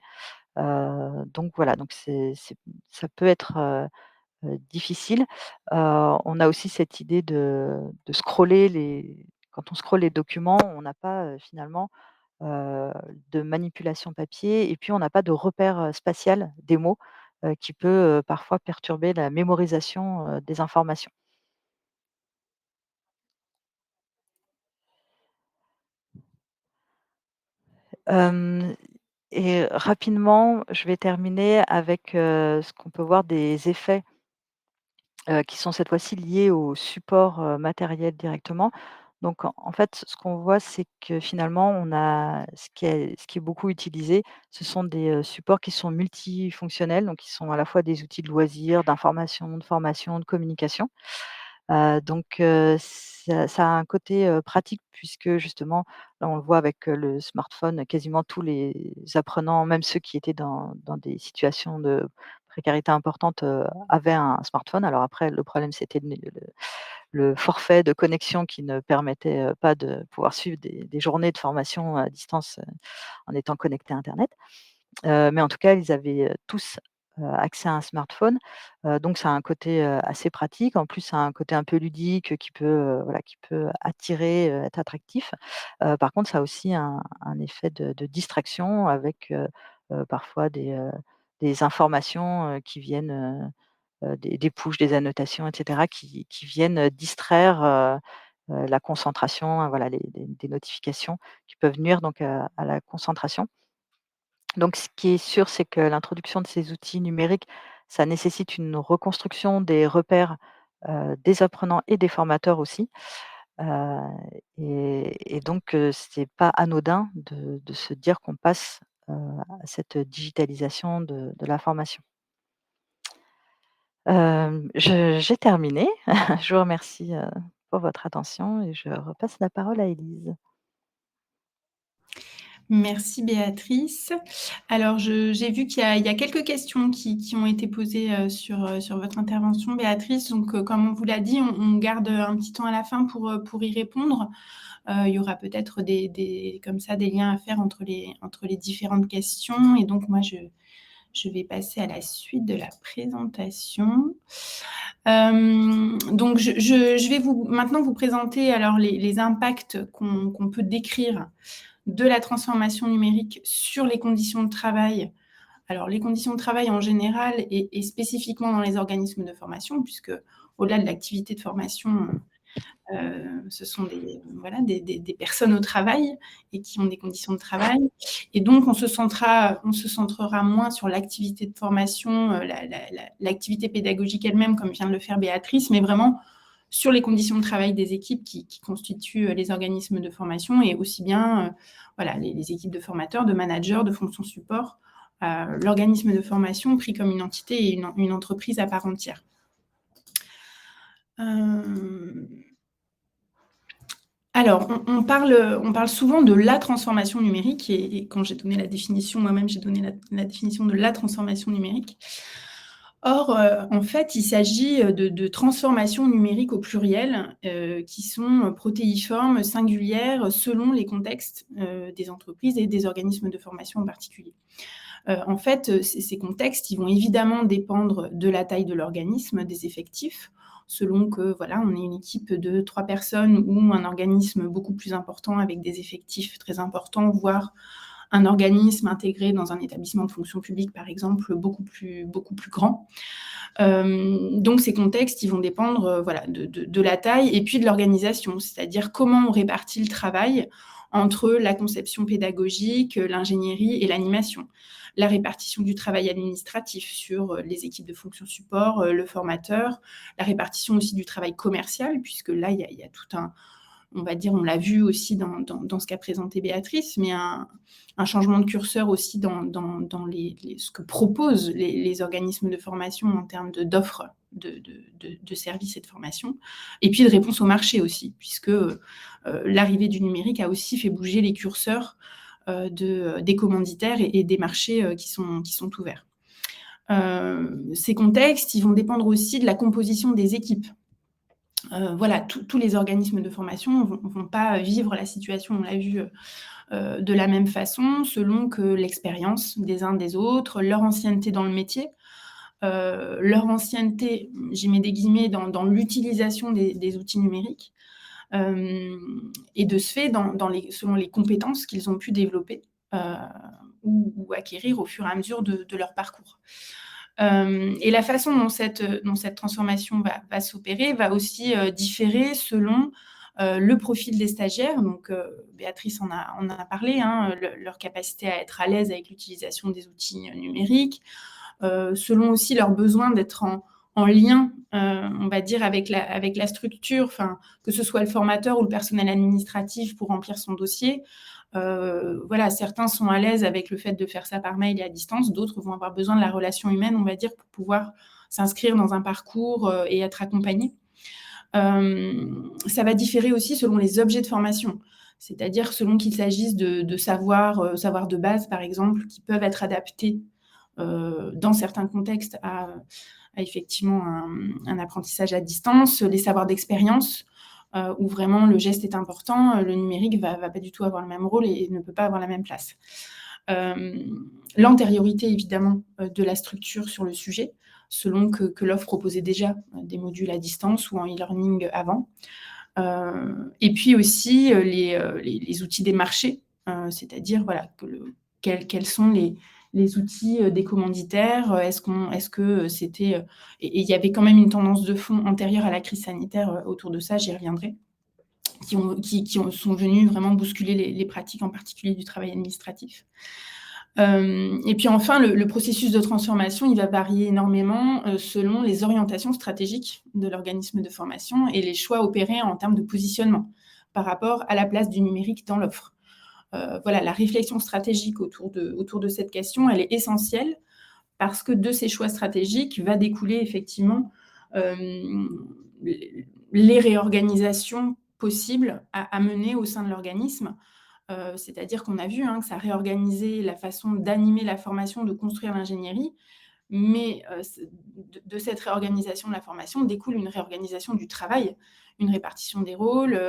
Donc voilà, donc ça peut être, difficile. On a aussi cette idée de scroller quand on scrolle les documents, on n'a pas, finalement, heu, de manipulation papier et puis on n'a pas de repère, spatial des mots, qui peut, parfois perturber la mémorisation, des informations. Hem et rapidement, je vais terminer avec, ce qu'on peut voir des effets, qui sont cette fois-ci liés au support, matériel directement. Donc en fait, ce qu'on voit, c'est que finalement, on a ce qui est beaucoup utilisé, ce sont des, supports qui sont multifonctionnels, donc qui sont à la fois des outils de loisirs, d'information, de formation, de communication. Ça a un côté, pratique puisque justement, là, on le voit avec, le smartphone, quasiment tous les apprenants, même ceux qui étaient dans des situations de précarité importante, avaient un smartphone. Alors après, le problème, c'était le forfait de connexion qui ne permettait, pas de pouvoir suivre des journées de formation à distance, en étant connectés à internet. Mais en tout cas, ils avaient, tous, accès à un smartphone, donc ça a un côté, assez pratique. En plus, ça a un côté un peu ludique, qui peut attirer, être attractif. Par contre, ça a aussi un effet de distraction avec, parfois des informations, qui viennent, des pushs, des annotations et cetera qui viennent, distraire, la concentration, voilà, des notifications qui peuvent nuire donc à la concentration. Donc ce qui est sûr, c'est que l'introduction de ces outils numériques, ça nécessite une reconstruction des repères, des apprenants et des formateurs aussi. Heu et donc c'est pas anodin de se dire qu'on passe, à cette digitalisation de la formation. J'ai terminé. Je vous remercie, pour votre attention et je repasse la parole à Élise. Merci Béatrice. Alors j'ai vu qu'il y a quelques questions qui ont été posées, sur votre intervention Béatrice. Donc, comme on vous l'a dit, on garde, un petit temps à la fin pour y répondre. Il y aura peut-être des comme ça des liens à faire entre les différentes questions et donc moi je vais passer à la suite de la présentation. Donc je vais maintenant vous présenter alors les impacts qu'on peut décrire de la transformation numérique sur les conditions de travail. Alors les conditions de travail en général et spécifiquement dans les organismes de formation puisque au-delà de l'activité de formation, ce sont des personnes au travail et qui ont des conditions de travail. Et donc, on se centrera moins sur l'activité de formation, l'activité pédagogique elle-même, comme vient de le faire Béatrice, mais vraiment sur les conditions de travail des équipes qui constituent les organismes de formation et aussi bien les équipes de formateurs, de managers, de fonctions support, l'organisme de formation pris comme une entité et une entreprise à part entière. Alors, on parle souvent de la transformation numérique et quand j'ai donné la définition, moi-même, j'ai donné la définition de la transformation numérique. Or, en fait, il s'agit, de transformations numériques au pluriel, qui sont protéiformes, singulières, selon les contextes, des entreprises et des organismes de formation en particulier. En fait, ces contextes, ils vont évidemment dépendre de la taille de l'organisme, des effectifs. selon que voilà, on est une équipe de 3 personnes ou un organisme beaucoup plus important avec des effectifs très importants, voire un organisme intégré dans un établissement de fonction publique, par exemple, beaucoup plus grand. Donc ces contextes, ils vont dépendre voilà, de la taille et puis de l'organisation, c'est-à-dire comment on répartit le travail entre la conception pédagogique, l'ingénierie et l'animation, la répartition du travail administratif sur les équipes de fonction support, le formateur, la répartition aussi du travail commercial, puisque là, il y a tout un, on va dire, on l'a vu aussi dans ce qu'a présenté Béatrice, mais un changement de curseur aussi dans ce que proposent les organismes de formation en termes d'offres de services et de formation, et puis de réponse au marché aussi, puisque l'arrivée du numérique a aussi fait bouger les curseurs des commanditaires et des marchés qui sont ouverts. Ces contextes, ils vont dépendre aussi de la composition des équipes. Voilà, tous les organismes de formation ne vont pas vivre la situation, on l'a vu, de la même façon, selon que l'expérience des uns des autres, leur ancienneté dans le métier, leur ancienneté, j'y mets des guillemets, dans l'utilisation des outils numériques, et de ce fait, selon les compétences qu'ils ont pu développer ou acquérir au fur et à mesure de leur parcours. Et la façon dont cette transformation va s'opérer va aussi différer selon le profil des stagiaires. Donc, Béatrice en a parlé, hein, leur capacité à être à l'aise avec l'utilisation des outils numériques, selon aussi leur besoin d'être en lien, on va dire, avec la structure, que ce soit le formateur ou le personnel administratif pour remplir son dossier. Voilà, certains sont à l'aise avec le fait de faire ça par mail et à distance, d'autres vont avoir besoin de la relation humaine, on va dire, pour pouvoir s'inscrire dans un parcours et être accompagnés. Ça va différer aussi selon les objets de formation, c'est-à-dire selon qu'il s'agisse de savoir de base, par exemple, qui peuvent être adaptés dans certains contextes à effectivement un apprentissage à distance, les savoirs d'expérience, où vraiment le geste est important, le numérique va pas du tout avoir le même rôle et ne peut pas avoir la même place. L'antériorité, évidemment, de la structure sur le sujet, selon que l'offre proposait déjà des modules à distance ou en e-learning avant. Et puis aussi les outils des marchés, c'est-à-dire voilà, quels sont les outils des commanditaires, est-ce que c'était... Et il y avait quand même une tendance de fond antérieure à la crise sanitaire autour de ça, j'y reviendrai, qui sont venus vraiment bousculer les pratiques, en particulier du travail administratif. Et puis enfin, le processus de transformation, il va varier énormément selon les orientations stratégiques de l'organisme de formation et les choix opérés en termes de positionnement par rapport à la place du numérique dans l'offre. Voilà, la réflexion stratégique autour de cette question, elle est essentielle parce que de ces choix stratégiques va découler effectivement les réorganisations possibles à mener au sein de l'organisme. C'est-à-dire qu'on a vu que ça a réorganisé la façon d'animer la formation, de construire l'ingénierie, mais de cette réorganisation de la formation découle une réorganisation du travail, une répartition des rôles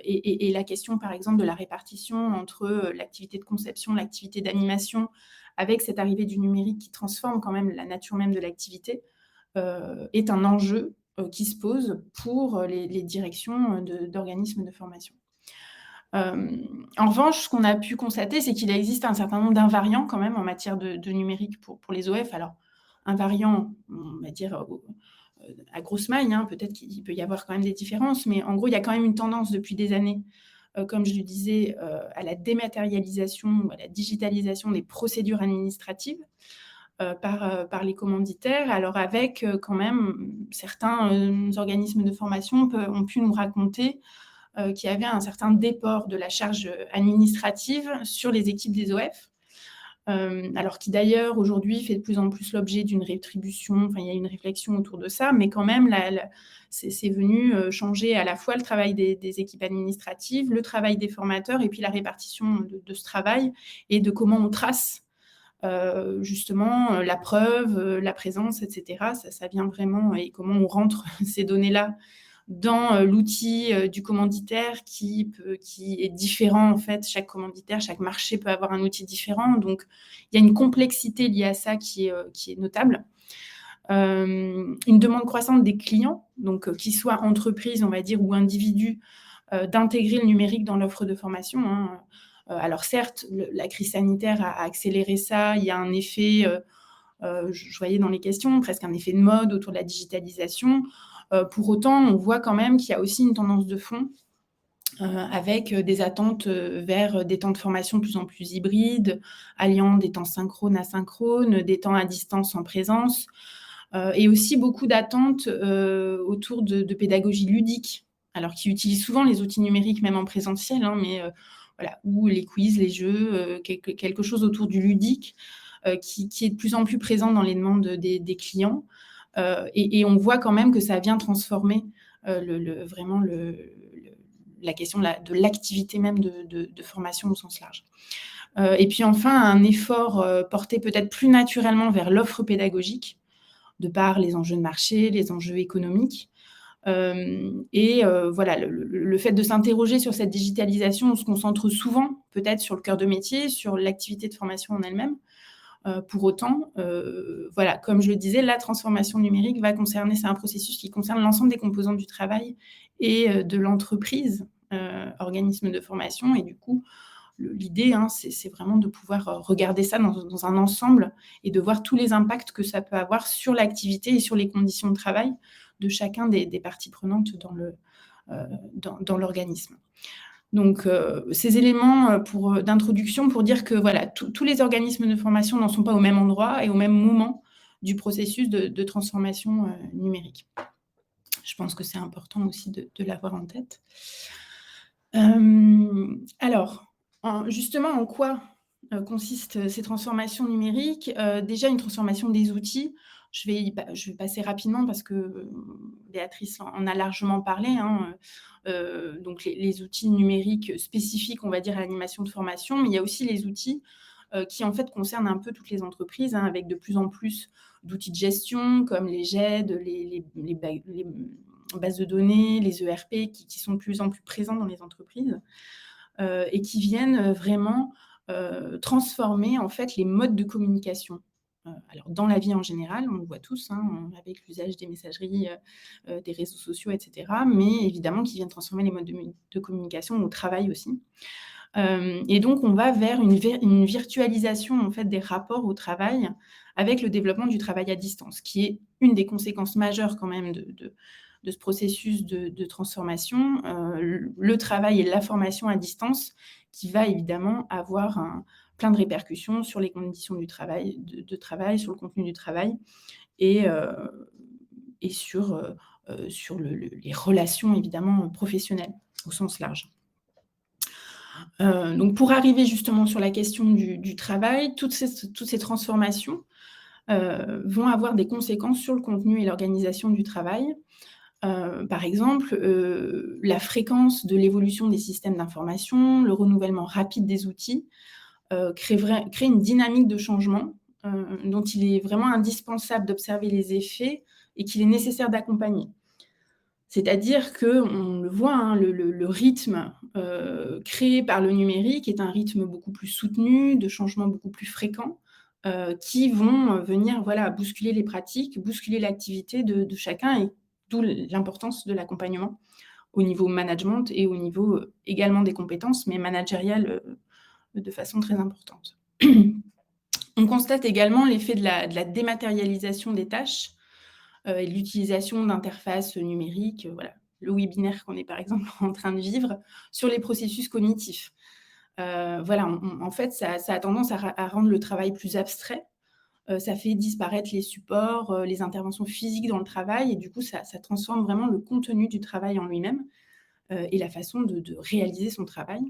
et la question, par exemple, de la répartition entre l'activité de conception, l'activité d'animation, avec cette arrivée du numérique qui transforme quand même la nature même de l'activité, est un enjeu qui se pose pour les directions d'organismes de formation. En revanche, ce qu'on a pu constater, c'est qu'il existe un certain nombre d'invariants quand même en matière de numérique pour les OF. Alors, invariants, on va dire à grosse maille, peut-être qu'il peut y avoir quand même des différences, mais en gros, il y a quand même une tendance depuis des années, comme je le disais, à la dématérialisation ou à la digitalisation des procédures administratives par les commanditaires. Alors avec quand même certains organismes de formation ont pu nous raconter qu'il y avait un certain déport de la charge administrative sur les équipes des OF, alors qui d'ailleurs aujourd'hui fait de plus en plus l'objet d'une rétribution, il y a une réflexion autour de ça, mais quand même c'est venu changer à la fois le travail des équipes administratives, le travail des formateurs et puis la répartition de ce travail et de comment on trace justement la preuve, la présence, etc. Ça vient vraiment, et comment on rentre ces données-là dans l'outil du commanditaire qui est différent en fait. Chaque commanditaire, chaque marché peut avoir un outil différent. Donc, il y a une complexité liée à ça qui est notable. une demande croissante des clients, donc qu'ils soient entreprises, on va dire, ou individus, d'intégrer le numérique dans l'offre de formation, hein. Alors certes, la crise sanitaire a accéléré ça, il y a un effet, je voyais dans les questions, presque un effet de mode autour de la digitalisation. Pour autant, on voit quand même qu'il y a aussi une tendance de fond, avec des attentes vers des temps de formation de plus en plus hybrides, alliant des temps synchrones, asynchrones, des temps à distance en présence, et aussi beaucoup d'attentes autour de pédagogie ludique, alors qui utilisent souvent les outils numériques, même en présentiel, hein, mais voilà, ou les quiz, les jeux, quelque chose autour du ludique, qui est de plus en plus présent dans les demandes des clients. Et on voit quand même que ça vient transformer vraiment la question de l'activité même de formation au sens large. Et puis enfin, un effort porté peut-être plus naturellement vers l'offre pédagogique, de par les enjeux de marché, les enjeux économiques. Voilà, le fait de s'interroger sur cette digitalisation, on se concentre souvent peut-être sur le cœur de métier, sur l'activité de formation en elle-même. Pour autant, voilà, comme je le disais, la transformation numérique va concerner, c'est un processus qui concerne l'ensemble des composantes du travail et de l'entreprise, organisme de formation. Et du coup, l'idée, hein, c'est vraiment de pouvoir regarder ça dans un ensemble et de voir tous les impacts que ça peut avoir sur l'activité et sur les conditions de travail de chacun des parties prenantes dans l'organisme. Donc, ces éléments d'introduction pour dire que voilà, tous les organismes de formation n'en sont pas au même endroit et au même moment du processus de transformation numérique. Je pense que c'est important aussi de l'avoir en tête. Alors, justement, en quoi consistent ces transformations numériques? Déjà, une transformation des outils. Je vais passer rapidement parce que Béatrice en a largement parlé, hein. Donc, les outils numériques spécifiques, on va dire, à l'animation de formation, mais il y a aussi les outils qui, en fait, concernent un peu toutes les entreprises, hein, avec de plus en plus d'outils de gestion comme les GED, les bases de données, les ERP qui sont de plus en plus présents dans les entreprises et qui viennent vraiment transformer en fait les modes de communication. Alors dans la vie en général, on le voit tous, hein, avec l'usage des messageries, des réseaux sociaux, etc. Mais évidemment qui viennent transformer les modes de communication au travail aussi. Et donc on va vers une virtualisation en fait des rapports au travail avec le développement du travail à distance, qui est une des conséquences majeures quand même de ce processus de transformation, le travail et la formation à distance qui va évidemment avoir plein de répercussions sur les conditions du travail, de travail, sur le contenu du travail et sur les relations évidemment professionnelles au sens large. Donc pour arriver justement sur la question du travail, toutes ces transformations vont avoir des conséquences sur le contenu et l'organisation du travail. Par exemple, la fréquence de l'évolution des systèmes d'information, le renouvellement rapide des outils, crée une dynamique de changement dont il est vraiment indispensable d'observer les effets et qu'il est nécessaire d'accompagner. C'est-à-dire qu'on le voit, hein, le rythme créé par le numérique est un rythme beaucoup plus soutenu, de changements beaucoup plus fréquents, qui vont venir bousculer les pratiques, bousculer l'activité de chacun, et d'où l'importance de l'accompagnement au niveau management et au niveau également des compétences, mais managériales de façon très importante. On constate également l'effet de la dématérialisation des tâches et l'utilisation d'interfaces numériques, voilà, le webinaire qu'on est par exemple en train de vivre, sur les processus cognitifs. En fait, ça a tendance à rendre le travail plus abstrait. Ça fait disparaître les supports, les interventions physiques dans le travail, et du coup, ça transforme vraiment le contenu du travail en lui-même et la façon de réaliser son travail.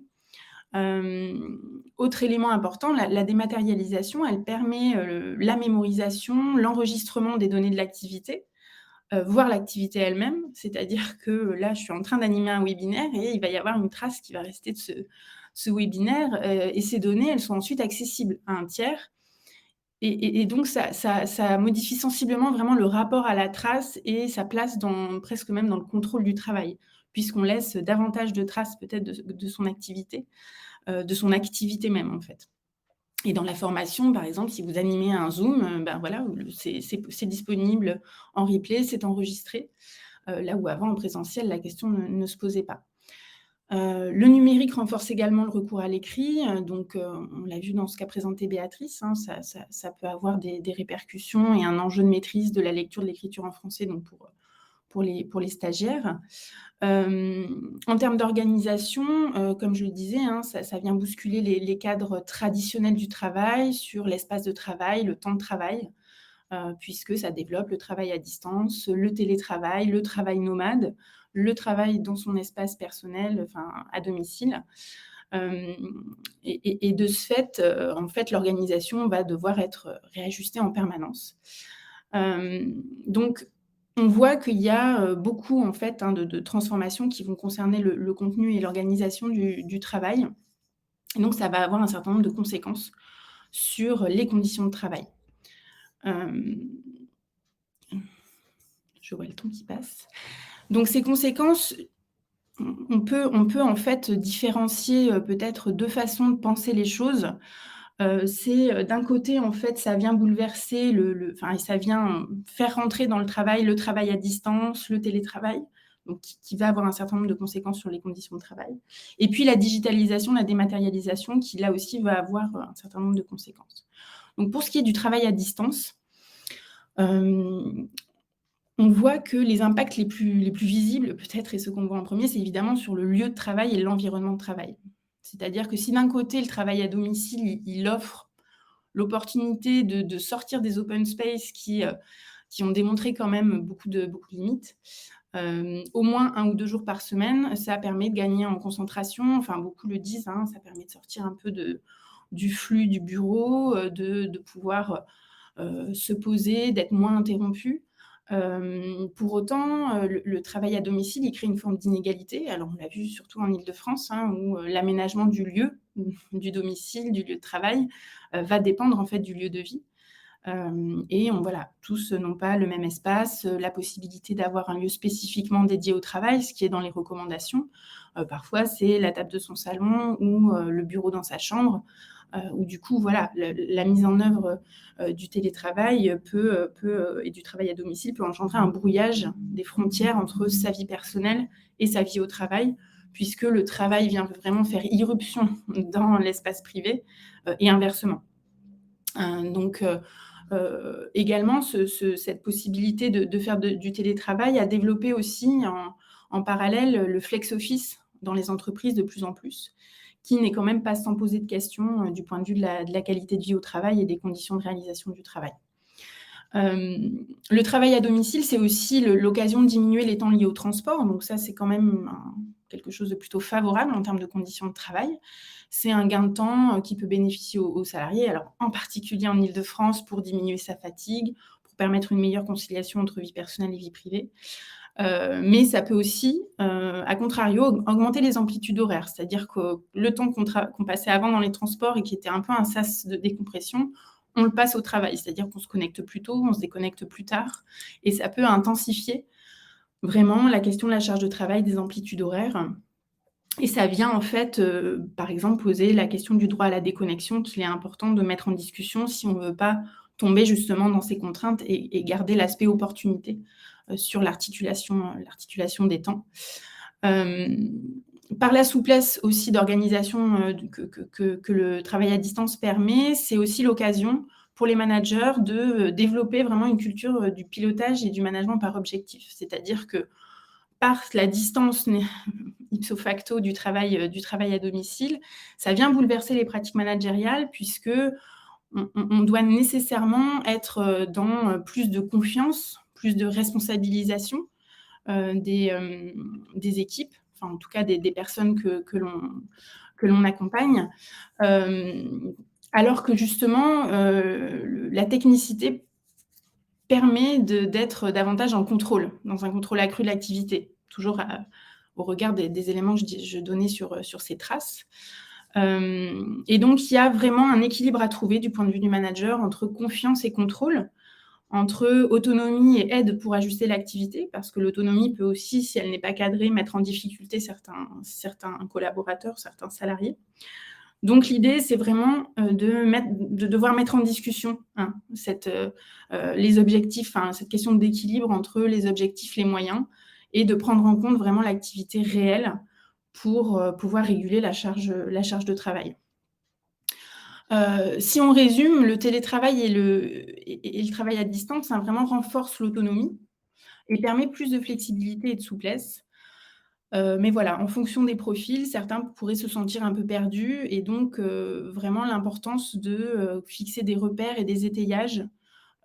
Autre élément important, la dématérialisation, elle permet la mémorisation, l'enregistrement des données de l'activité, voire l'activité elle-même. C'est-à-dire que là, je suis en train d'animer un webinaire et il va y avoir une trace qui va rester de ce webinaire, et ces données, elles sont ensuite accessibles à un tiers. Et donc, ça modifie sensiblement vraiment le rapport à la trace et sa place presque même dans le contrôle du travail, puisqu'on laisse davantage de traces peut-être de son activité même en fait. Et dans la formation, par exemple, si vous animez un Zoom, ben voilà, c'est disponible en replay, c'est enregistré, là où avant, en présentiel, la question ne se posait pas. Le numérique renforce également le recours à l'écrit, donc on l'a vu dans ce qu'a présenté Béatrice, hein, ça peut avoir des répercussions et un enjeu de maîtrise de la lecture, de l'écriture en français, donc pour les stagiaires. En termes d'organisation, comme je le disais, hein, ça vient bousculer les cadres traditionnels du travail sur l'espace de travail, le temps de travail, puisque ça développe le travail à distance, le télétravail, le travail nomade, le travail dans son espace personnel, enfin à domicile. Et de ce fait, en fait, l'organisation va devoir être réajustée en permanence. Donc, on voit qu'il y a beaucoup en fait hein, de transformations qui vont concerner le contenu et l'organisation du travail. Et donc, ça va avoir un certain nombre de conséquences sur les conditions de travail. Je vois le temps qui passe. Donc, ces conséquences, on peut en fait différencier peut-être deux façons de penser les choses. C'est d'un côté, en fait, ça vient bouleverser enfin, ça vient faire rentrer dans le travail à distance, le télétravail, donc qui va avoir un certain nombre de conséquences sur les conditions de travail. Et puis la digitalisation, la dématérialisation, qui là aussi va avoir un certain nombre de conséquences. Donc pour ce qui est du travail à distance, on voit que les impacts les plus visibles, peut-être, et ceux qu'on voit en premier, c'est évidemment sur le lieu de travail et l'environnement de travail. C'est-à-dire que si d'un côté, le travail à domicile, il offre l'opportunité de sortir des open space qui ont démontré quand même beaucoup de limites, au moins 1 ou 2 jours par semaine, ça permet de gagner en concentration. Enfin, beaucoup le disent, hein, ça permet de sortir un peu du flux du bureau, de pouvoir se poser, d'être moins interrompu. Pour autant, le travail à domicile, il crée une forme d'inégalité. Alors, on l'a vu surtout en Île-de-France, hein, où l'aménagement du lieu, du domicile, du lieu de travail, va dépendre en fait du lieu de vie. Et voilà, tous n'ont pas le même espace, la possibilité d'avoir un lieu spécifiquement dédié au travail, ce qui est dans les recommandations. Parfois, c'est la table de son salon ou le bureau dans sa chambre, où du coup, voilà, la mise en œuvre du télétravail et du travail à domicile peut engendrer un brouillage des frontières entre sa vie personnelle et sa vie au travail, puisque le travail vient vraiment faire irruption dans l'espace privé et inversement. Donc, également, cette possibilité de faire du télétravail a développé aussi en parallèle le flex office dans les entreprises de plus en plus, qui n'est quand même pas sans poser de questions du point de vue de la qualité de vie au travail et des conditions de réalisation du travail. Le travail à domicile, c'est aussi l'occasion de diminuer les temps liés au transport. Donc ça, c'est quand même quelque chose de plutôt favorable en termes de conditions de travail. C'est un gain de temps qui peut bénéficier aux salariés, alors en particulier en Île-de-France, pour diminuer sa fatigue, pour permettre une meilleure conciliation entre vie personnelle et vie privée. Mais ça peut aussi, à contrario, augmenter les amplitudes horaires. C'est-à-dire que le temps qu'on passait avant dans les transports et qui était un peu un sas de décompression, on le passe au travail. C'est-à-dire qu'on se connecte plus tôt, on se déconnecte plus tard. Et ça peut intensifier vraiment la question de la charge de travail, des amplitudes horaires. Et ça vient en fait, par exemple, poser la question du droit à la déconnexion qu'il est important de mettre en discussion si on ne veut pas tomber justement dans ces contraintes et garder l'aspect opportunité sur l'articulation des temps. Par la souplesse aussi d'organisation que le travail à distance permet, c'est aussi l'occasion pour les managers de développer vraiment une culture du pilotage et du management par objectif. C'est-à-dire que par la distance ipso facto du travail à domicile, ça vient bouleverser les pratiques managériales puisque on doit nécessairement être dans plus de confiance, plus de responsabilisation des équipes, enfin en tout cas des personnes que l'on accompagne, alors que justement la technicité permet d'être davantage en contrôle, dans un contrôle accru de l'activité, toujours au regard des éléments que je donnais sur ces traces. Et donc, il y a vraiment un équilibre à trouver du point de vue du manager entre confiance et contrôle, entre autonomie et aide pour ajuster l'activité, parce que l'autonomie peut aussi, si elle n'est pas cadrée, mettre en difficulté certains collaborateurs, certains salariés. Donc l'idée, c'est vraiment de devoir mettre en discussion les objectifs, cette question d'équilibre entre les objectifs, les moyens, et de prendre en compte vraiment l'activité réelle pour pouvoir réguler la charge de travail. Si on résume, le télétravail et le travail à distance, vraiment renforce l'autonomie et permet plus de flexibilité et de souplesse. Mais voilà, en fonction des profils, certains pourraient se sentir un peu perdus et donc vraiment l'importance de fixer des repères et des étayages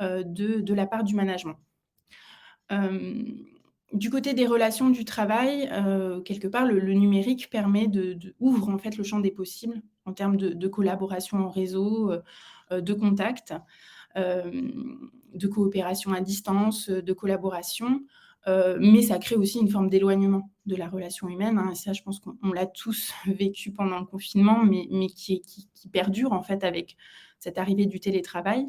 de la part du management. Du côté des relations du travail, quelque part, le numérique permet ouvre en fait le champ des possibles en termes de collaboration en réseau, de contact, de coopération à distance, de collaboration, mais ça crée aussi une forme d'éloignement de la relation humaine, et ça, je pense qu'on l'a tous vécu pendant le confinement, mais qui perdure en fait avec cette arrivée du télétravail.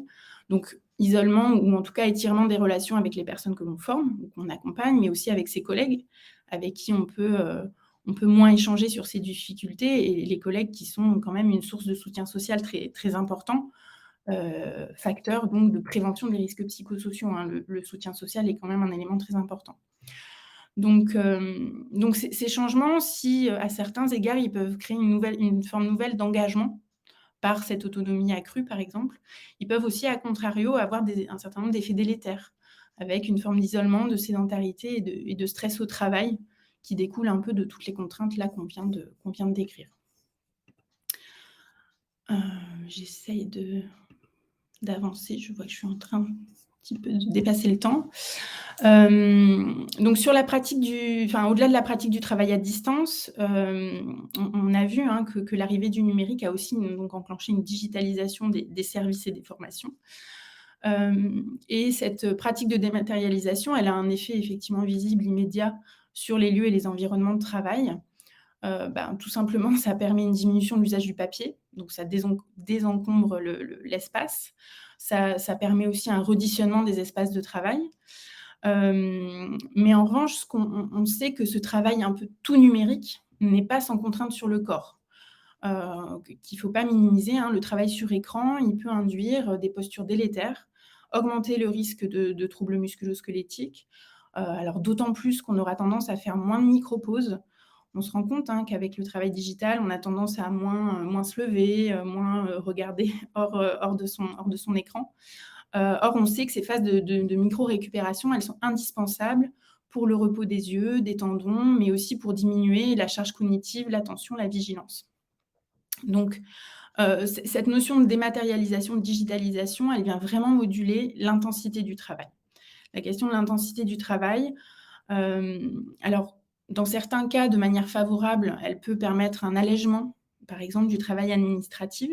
Donc isolement ou en tout cas étirement des relations avec les personnes que l'on forme ou qu'on accompagne, mais aussi avec ses collègues avec qui on peut moins échanger sur ces difficultés, et les collègues qui sont quand même une source de soutien social très, très important, facteur donc de prévention des risques psychosociaux, hein. Le soutien social est quand même un élément très important. Donc ces changements, si à certains égards, ils peuvent créer une forme nouvelle d'engagement par cette autonomie accrue, par exemple, ils peuvent aussi, à contrario, avoir un certain nombre d'effets délétères, avec une forme d'isolement, de sédentarité et de stress au travail, qui découle un peu de toutes les contraintes là qu'on vient de décrire. J'essaye d'avancer, je vois que je suis en train un petit peu de dépasser le temps. Donc sur la pratique au-delà de la pratique du travail à distance, on a vu que l'arrivée du numérique a aussi donc enclenché une digitalisation des services et des formations. Et cette pratique de dématérialisation, elle a un effet effectivement visible, immédiat sur les lieux et les environnements de travail. Tout simplement, ça permet une diminution de l'usage du papier, donc ça désencombre l'espace. Ça permet aussi un reditionnement des espaces de travail. Mais en revanche, on sait que ce travail un peu tout numérique n'est pas sans contrainte sur le corps. Qu'il ne faut pas minimiser, le travail sur écran, il peut induire des postures délétères, augmenter le risque de troubles musculo-squelettiques. Alors d'autant plus qu'on aura tendance à faire moins de micro-pauses. On se rend compte qu'avec le travail digital, on a tendance à moins se lever, moins regarder hors de son écran. Or, on sait que ces phases de micro-récupération, elles sont indispensables pour le repos des yeux, des tendons, mais aussi pour diminuer la charge cognitive, l'attention, la vigilance. Donc, cette notion de dématérialisation, de digitalisation, elle vient vraiment moduler l'intensité du travail. La question de l'intensité du travail, alors, dans certains cas, de manière favorable, elle peut permettre un allègement, par exemple, du travail administratif,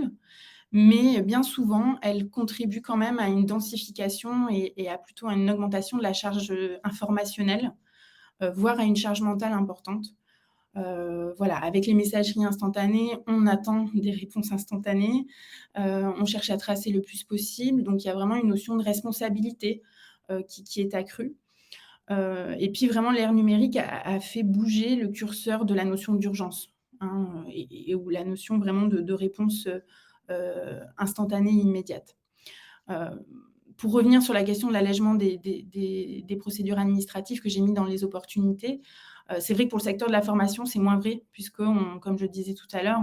mais bien souvent, elle contribue quand même à une densification et plutôt à une augmentation de la charge informationnelle, voire à une charge mentale importante. Voilà, avec les messageries instantanées, on attend des réponses instantanées, on cherche à tracer le plus possible, donc il y a vraiment une notion de responsabilité qui est accrue. Et puis vraiment, l'ère numérique a fait bouger le curseur de la notion d'urgence, et ou la notion vraiment de réponse instantanée, immédiate. Pour revenir sur la question de l'allègement des procédures administratives que j'ai mis dans les opportunités, c'est vrai que pour le secteur de la formation, c'est moins vrai, puisque, comme je le disais tout à l'heure,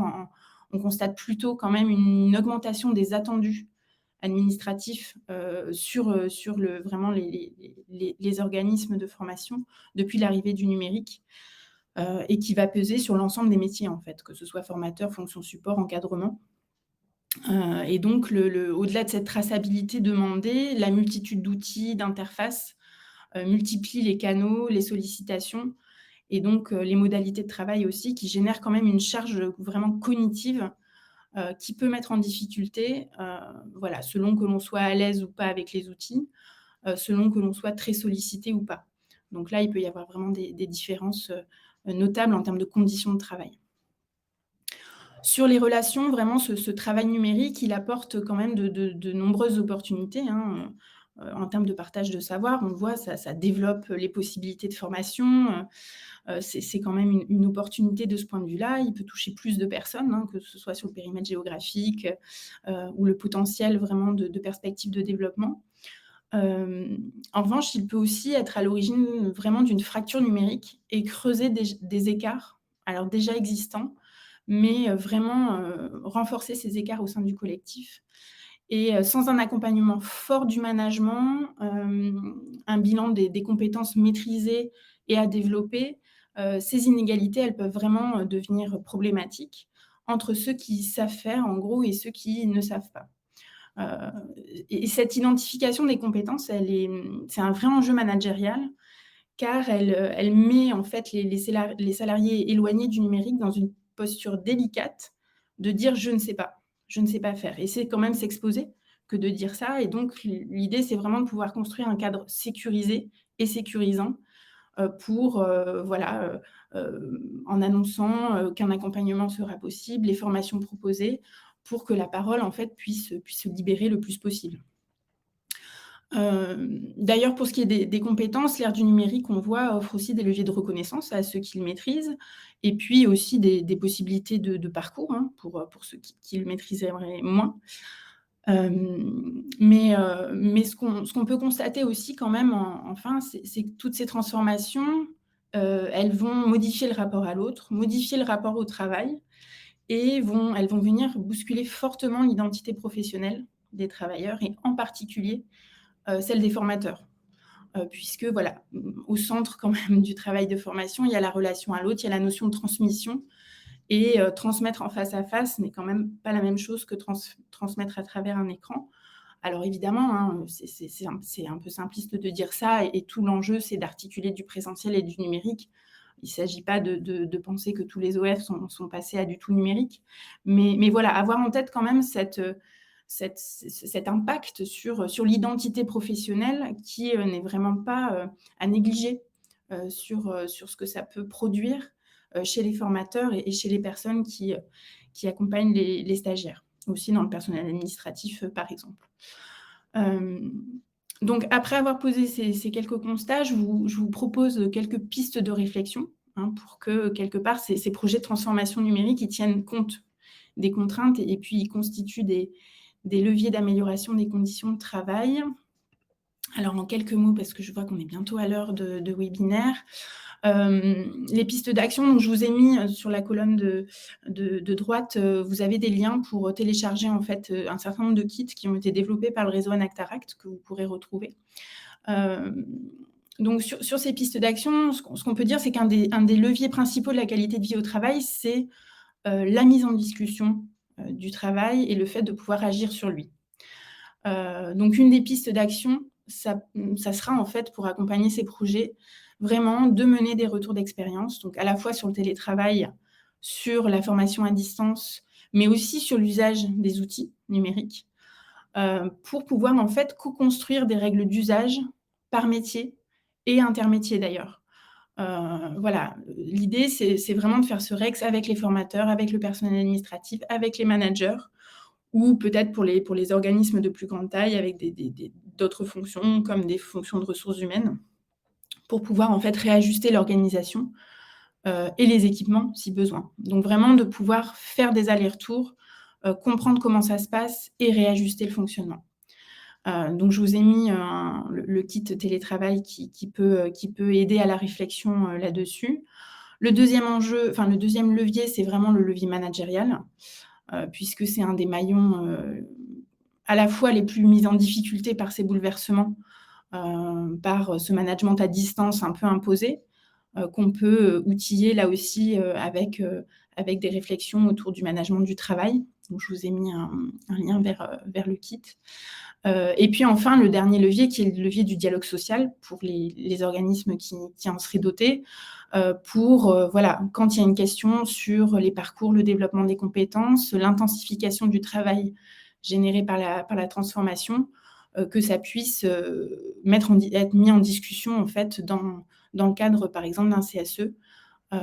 on constate plutôt quand même une augmentation des attendus administratifs sur vraiment les organismes de formation depuis l'arrivée du numérique, et qui va peser sur l'ensemble des métiers, en fait, que ce soit formateur, fonction support, encadrement. Et donc, au-delà de cette traçabilité demandée, la multitude d'outils, d'interfaces multiplie les canaux, les sollicitations et donc les modalités de travail aussi, qui génèrent quand même une charge vraiment cognitive qui peut mettre en difficulté, voilà, selon que l'on soit à l'aise ou pas avec les outils, selon que l'on soit très sollicité ou pas. Donc là, il peut y avoir vraiment des différences notables en termes de conditions de travail. Sur les relations, vraiment, ce travail numérique, il apporte quand même de nombreuses opportunités. en termes de partage de savoir. On le voit, ça développe les possibilités de formation. C'est quand même une opportunité de ce point de vue-là. Il peut toucher plus de personnes, hein, que ce soit sur le périmètre géographique ou le potentiel vraiment de perspectives de développement. En revanche, il peut aussi être à l'origine vraiment d'une fracture numérique et creuser des écarts, alors déjà existants, mais vraiment renforcer ces écarts au sein du collectif. Et sans un accompagnement fort du management, un bilan des compétences maîtrisées et à développer, ces inégalités, elles peuvent vraiment devenir problématiques entre ceux qui savent faire, en gros, et ceux qui ne savent pas. Et cette identification des compétences, c'est un vrai enjeu managérial, car elle met en fait les salariés éloignés du numérique dans une posture délicate de dire: «Je ne sais pas, je ne sais pas faire», et c'est quand même s'exposer que de dire ça. Et donc l'idée, c'est vraiment de pouvoir construire un cadre sécurisé et sécurisant, pour, voilà, en annonçant, qu'un accompagnement sera possible, les formations proposées, pour que la parole, en fait, puisse se libérer le plus possible. D'ailleurs, pour ce qui est des compétences, l'ère du numérique, on voit, offre aussi des leviers de reconnaissance à ceux qui le maîtrisent, et puis aussi des possibilités de parcours, hein, pour ceux qui le maîtriseraient moins. Mais ce qu'on peut constater aussi quand même enfin, c'est que toutes ces transformations, elles vont modifier le rapport à l'autre, modifier le rapport au travail, et elles vont venir bousculer fortement l'identité professionnelle des travailleurs, et en particulier, celle des formateurs. Puisque voilà, au centre quand même du travail de formation, il y a la relation à l'autre, il y a la notion de transmission, et transmettre en face à face n'est quand même pas la même chose que transmettre à travers un écran. Alors évidemment, hein, c'est un peu simpliste de dire ça, et tout l'enjeu, c'est d'articuler du présentiel et du numérique. Il ne s'agit pas de penser que tous les OF sont passés à du tout numérique. Mais voilà, avoir en tête quand même cet impact sur l'identité professionnelle qui n'est vraiment pas à négliger sur ce que ça peut produire chez les formateurs et chez les personnes qui accompagnent les stagiaires, aussi dans le personnel administratif, par exemple. Donc, après avoir posé ces quelques constats, je vous propose quelques pistes de réflexion, hein, pour que, quelque part, ces projets de transformation numérique, ils tiennent compte des contraintes, et puis ils constituent des leviers d'amélioration des conditions de travail. Alors, en quelques mots, parce que je vois qu'on est bientôt à l'heure de webinaire, les pistes d'action, donc je vous ai mis sur la colonne de droite, vous avez des liens pour télécharger en fait un certain nombre de kits qui ont été développés par le réseau Anactaract, que vous pourrez retrouver. Donc sur ces pistes d'action, ce qu'on peut dire, c'est qu'un des leviers principaux de la qualité de vie au travail, c'est la mise en discussion du travail et le fait de pouvoir agir sur lui. Donc une des pistes d'action, ça sera en fait, pour accompagner ces projets, vraiment de mener des retours d'expérience, donc à la fois sur le télétravail, sur la formation à distance, mais aussi sur l'usage des outils numériques, pour pouvoir en fait co-construire des règles d'usage par métier et intermétier d'ailleurs. Voilà, l'idée, c'est vraiment de faire ce REX avec les formateurs, avec le personnel administratif, avec les managers, ou peut-être pour les organismes de plus grande taille, avec d'autres fonctions, comme des fonctions de ressources humaines, pour pouvoir en fait réajuster l'organisation et les équipements si besoin. Donc vraiment de pouvoir faire des allers-retours, comprendre comment ça se passe et réajuster le fonctionnement. Donc je vous ai mis le kit télétravail qui peut aider à la réflexion là-dessus. Le deuxième levier, c'est vraiment le levier managérial, puisque c'est un des maillons à la fois les plus mis en difficulté par ces bouleversements, par ce management à distance un peu imposé, qu'on peut outiller là aussi avec des réflexions autour du management du travail. Donc je vous ai mis un lien vers le kit. Et puis enfin, le dernier levier, qui est le levier du dialogue social pour les organismes qui en seraient dotés, pour voilà, quand il y a une question sur les parcours, le développement des compétences, l'intensification du travail généré par la transformation, que ça puisse être mis en discussion en fait dans le cadre, par exemple, d'un CSE.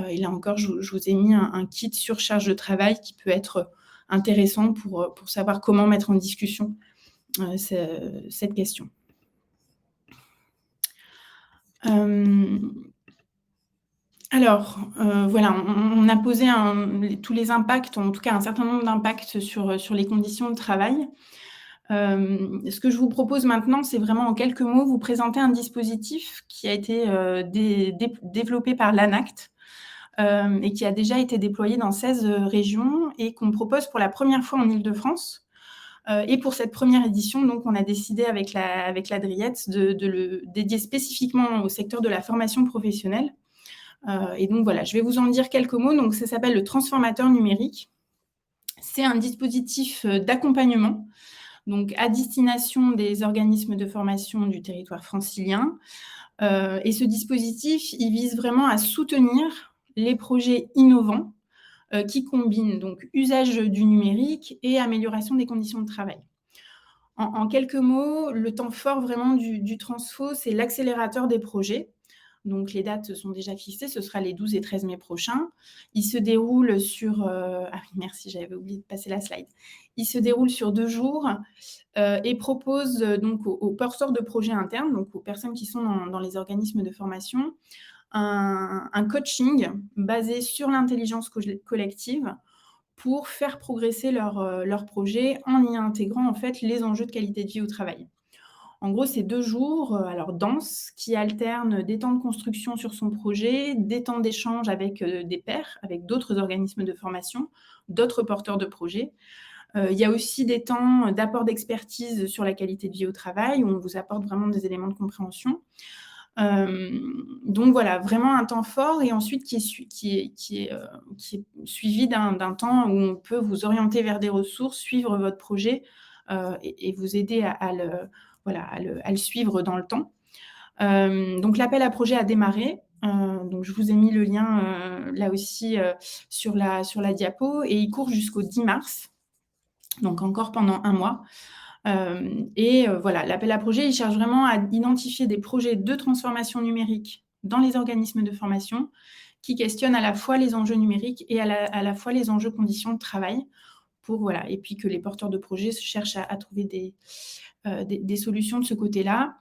Et là encore, je vous ai mis un kit sur charge de travail qui peut être intéressant pour savoir comment mettre en discussion cette question. Alors, voilà, on a posé tous les impacts, en tout cas un certain nombre d'impacts sur les conditions de travail. Ce que je vous propose maintenant, c'est vraiment en quelques mots vous présenter un dispositif qui a été développé par l'ANACT et qui a déjà été déployé dans 16 régions et qu'on propose pour la première fois en Île-de-France. Et pour cette première édition, donc, on a décidé avec la Driette de le dédier spécifiquement au secteur de la formation professionnelle. Et donc voilà, je vais vous en dire quelques mots. Donc ça s'appelle le transformateur numérique. C'est un dispositif d'accompagnement, donc à destination des organismes de formation du territoire francilien. Et ce dispositif, il vise vraiment à soutenir les projets innovants qui combinent donc usage du numérique et amélioration des conditions de travail. En quelques mots, le temps fort vraiment du Transfo, c'est l'accélérateur des projets. Donc, les dates sont déjà fixées, ce sera les 12 et 13 mai prochains. Il se déroule sur... ah oui, merci, j'avais oublié de passer la slide. Il se déroule sur 2 jours et propose donc aux porteurs de projets internes, donc aux personnes qui sont dans les organismes de formation, un coaching basé sur l'intelligence collective pour faire progresser leur projet en y intégrant en fait les enjeux de qualité de vie au travail. En gros, c'est 2 jours, alors denses, qui alternent des temps de construction sur son projet, des temps d'échange avec des pairs, avec d'autres organismes de formation, d'autres porteurs de projets. Il y a aussi des temps d'apport d'expertise sur la qualité de vie au travail, où on vous apporte vraiment des éléments de compréhension. Donc voilà, vraiment un temps fort et ensuite qui est suivi d'un temps où on peut vous orienter vers des ressources, suivre votre projet et vous aider à le suivre dans le temps. Donc l'appel à projet a démarré. Donc je vous ai mis le lien là aussi sur la diapo et il court jusqu'au 10 mars, donc encore pendant 1 mois. Voilà, l'appel à projet, il cherche vraiment à identifier des projets de transformation numérique dans les organismes de formation qui questionnent à la fois les enjeux numériques et à la fois les enjeux conditions de travail voilà, et puis que les porteurs de projets cherchent à trouver des solutions de ce côté-là.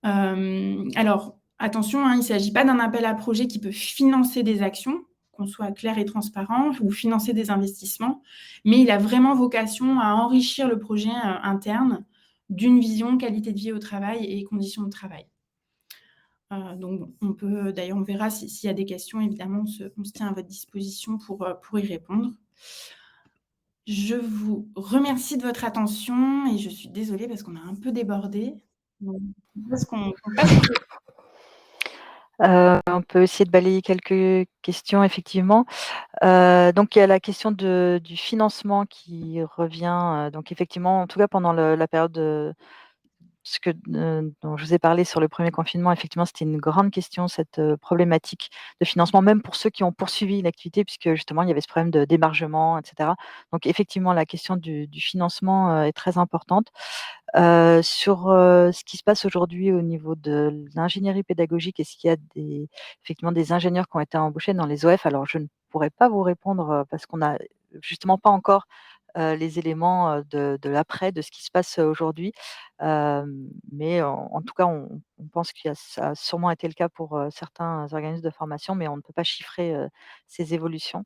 Alors, attention, hein, il ne s'agit pas d'un appel à projet qui peut financer des actions, qu'on soit clair et transparent, ou financer des investissements, mais il a vraiment vocation à enrichir le projet interne d'une vision qualité de vie au travail et conditions de travail. Donc, on peut, d'ailleurs, on verra s'il y a des questions, évidemment, on se tient à votre disposition pour y répondre. Je vous remercie de votre attention et je suis désolée parce qu'on a un peu débordé. Donc, qu'on passe. On peut essayer de balayer quelques questions, effectivement. Donc il y a la question du financement qui revient, donc effectivement, en tout cas pendant la période, dont je vous ai parlé sur le premier confinement, effectivement, c'était une grande question, cette problématique de financement, même pour ceux qui ont poursuivi l'activité, puisque justement, il y avait ce problème d'émargement, et cetera. Donc effectivement, la question du financement est très importante. Sur ce qui se passe aujourd'hui au niveau de l'ingénierie pédagogique, est-ce qu'il y a effectivement des ingénieurs qui ont été embauchés dans les OF? Alors je ne pourrais pas vous répondre, parce qu'on n'a justement pas encore les éléments de l'après, de ce qui se passe aujourd'hui. Mais en tout cas, on pense que ça a sûrement été le cas pour certains organismes de formation, mais on ne peut pas chiffrer ces évolutions.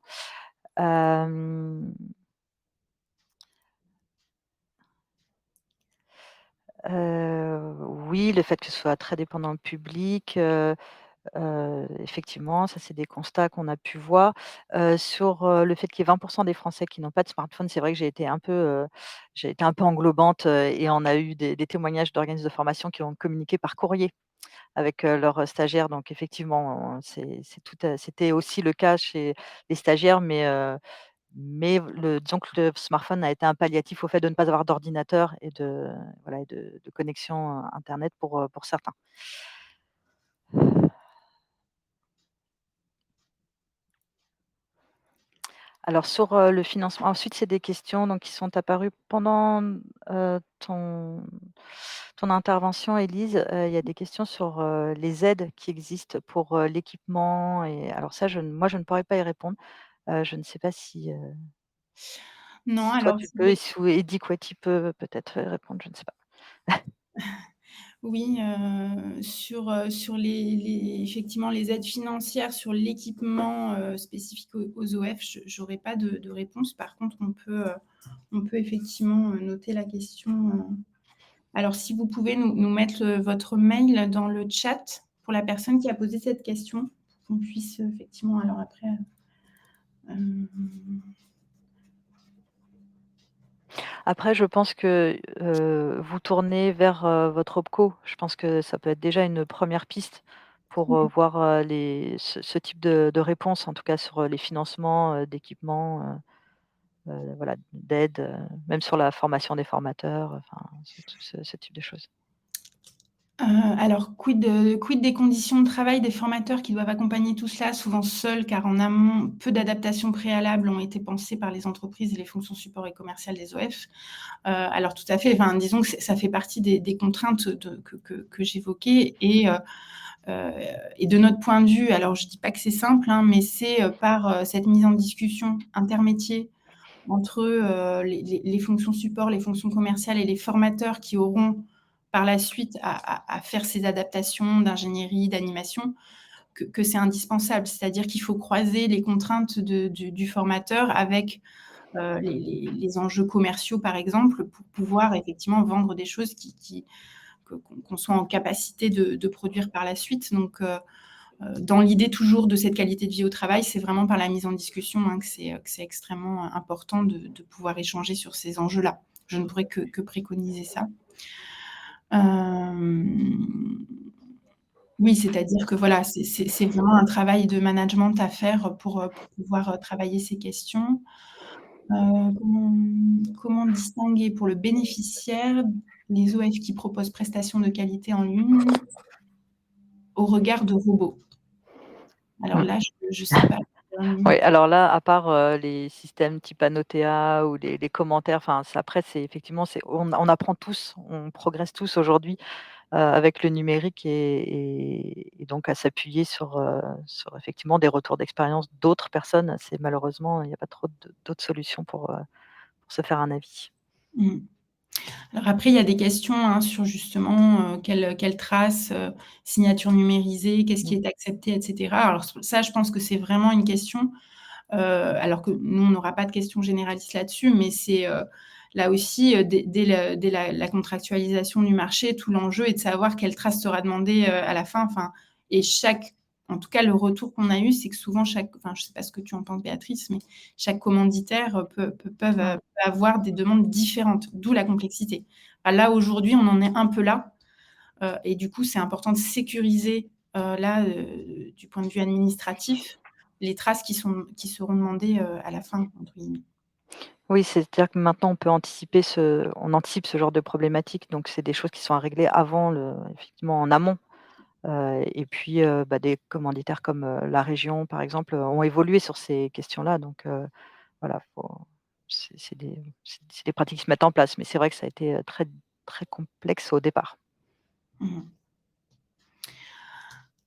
Oui, le fait que ce soit très dépendant le public, effectivement, ça, c'est des constats qu'on a pu voir. Sur le fait qu'il y ait 20 des Français qui n'ont pas de smartphone, c'est vrai que j'ai été un peu englobante, et on a eu des témoignages d'organismes de formation qui ont communiqué par courrier avec leurs stagiaires. Donc effectivement, c'était aussi le cas chez les stagiaires, mais disons que le smartphone a été un palliatif au fait de ne pas avoir d'ordinateur et voilà, et de connexion internet pour certains. Alors sur le financement, ensuite, c'est des questions donc qui sont apparues pendant ton intervention, Élise. Il y a des questions sur les aides qui existent pour l'équipement. Et alors ça, moi, je ne pourrais pas y répondre. Je ne sais pas Non, si toi alors tu peux, et si Eddy Quati peut peut-être répondre, je ne sais pas. Oui, sur effectivement les aides financières sur l'équipement, spécifique aux OF, j'aurais pas de réponse. Par contre, on peut effectivement, noter la question, alors si vous pouvez nous mettre, votre mail dans le chat pour la personne qui a posé cette question, pour qu'on puisse effectivement alors après, hem Après, je pense que, vous tourner vers, votre OPCO. Je pense que ça peut être déjà une première piste pour, voir, ce type de réponse, en tout cas sur, les financements, d'équipements, voilà, d'aide, même sur la formation des formateurs, enfin, tout ce type de choses. Alors quid des conditions de travail des formateurs qui doivent accompagner tout cela, souvent seuls, car en amont, peu d'adaptations préalables ont été pensées par les entreprises et les fonctions support et commerciales des OF. Alors tout à fait, enfin, disons que ça fait partie des contraintes que j'évoquais et de notre point de vue, alors je dis pas que c'est simple, hein, mais c'est, par, cette mise en discussion intermétier entre, les fonctions support, les fonctions commerciales et les formateurs qui auront par la suite à faire ces adaptations d'ingénierie, d'animation, que c'est indispensable. C'est-à-dire qu'il faut croiser les contraintes du formateur avec, les enjeux commerciaux, par exemple, pour pouvoir effectivement vendre des choses qu'on soit en capacité de produire par la suite. Donc, dans l'idée toujours de cette qualité de vie au travail, c'est vraiment par la mise en discussion, hein, que c'est extrêmement important de pouvoir échanger sur ces enjeux-là. Je ne pourrais que préconiser ça. Oui, c'est-à-dire que voilà, c'est vraiment un travail de management à faire pour pouvoir, travailler ces questions. Comment distinguer pour le bénéficiaire les OF qui proposent prestations de qualité en ligne au regard de robots? Alors Mmh. là, je sais pas, Oui, alors là, à part, les systèmes type Anotea ou les commentaires, enfin, c'est après, c'est effectivement, on apprend tous, on progresse tous aujourd'hui, avec le numérique et donc à s'appuyer sur effectivement des retours d'expérience d'autres personnes. C'est malheureusement, il n'y a pas trop d'autres solutions pour se faire un avis. Mmh. Alors après, il y a des questions, hein, sur justement, quelle trace, signature numérisée, qu'est-ce qui Mmh. est accepté et cetera. Alors ça, je pense que c'est vraiment une question, alors que nous, on n'aura pas de questions généralistes là-dessus, mais c'est, là aussi, dès la contractualisation du marché, tout l'enjeu est de savoir quelle trace sera demandée, à la fin. Enfin, et en tout cas, le retour qu'on a eu, c'est que souvent enfin, je sais pas ce que tu en penses, Béatrice, mais chaque commanditaire, Mmh. peut avoir des demandes différentes, d'où la complexité. Enfin, là, aujourd'hui, on en est un peu là, et du coup, c'est important de sécuriser, là, du point de vue administratif, les traces qui seront demandées, «à la fin», entre guillemets. Oui, c'est-à-dire que maintenant on anticipe ce genre de problématiques, donc c'est des choses qui sont à régler effectivement en amont. Et puis, bah, des commanditaires comme, la région par exemple, ont évolué sur ces questions-là, donc voilà, c'est des pratiques qui se mettent en place, mais c'est vrai que ça a été, très très complexe au départ. Mmh.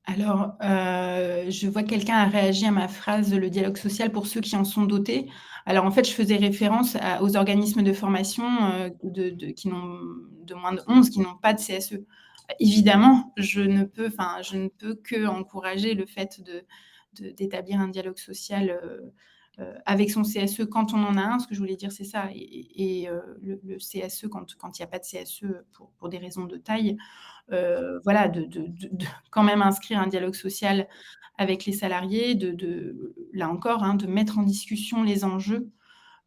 Alors, je vois que quelqu'un a réagi à ma phrase, «Le dialogue social pour ceux qui en sont dotés». Alors, en fait, je faisais référence aux organismes de formation, qui n'ont de moins de 11 qui n'ont pas de CSE. Évidemment, je ne peux qu'encourager le fait d'établir un dialogue social, avec son CSE quand on en a un. Ce que je voulais dire, c'est ça et le CSE quand il y a pas de CSE pour des raisons de taille, voilà, de quand même inscrire un dialogue social avec les salariés, là encore, hein, de mettre en discussion les enjeux,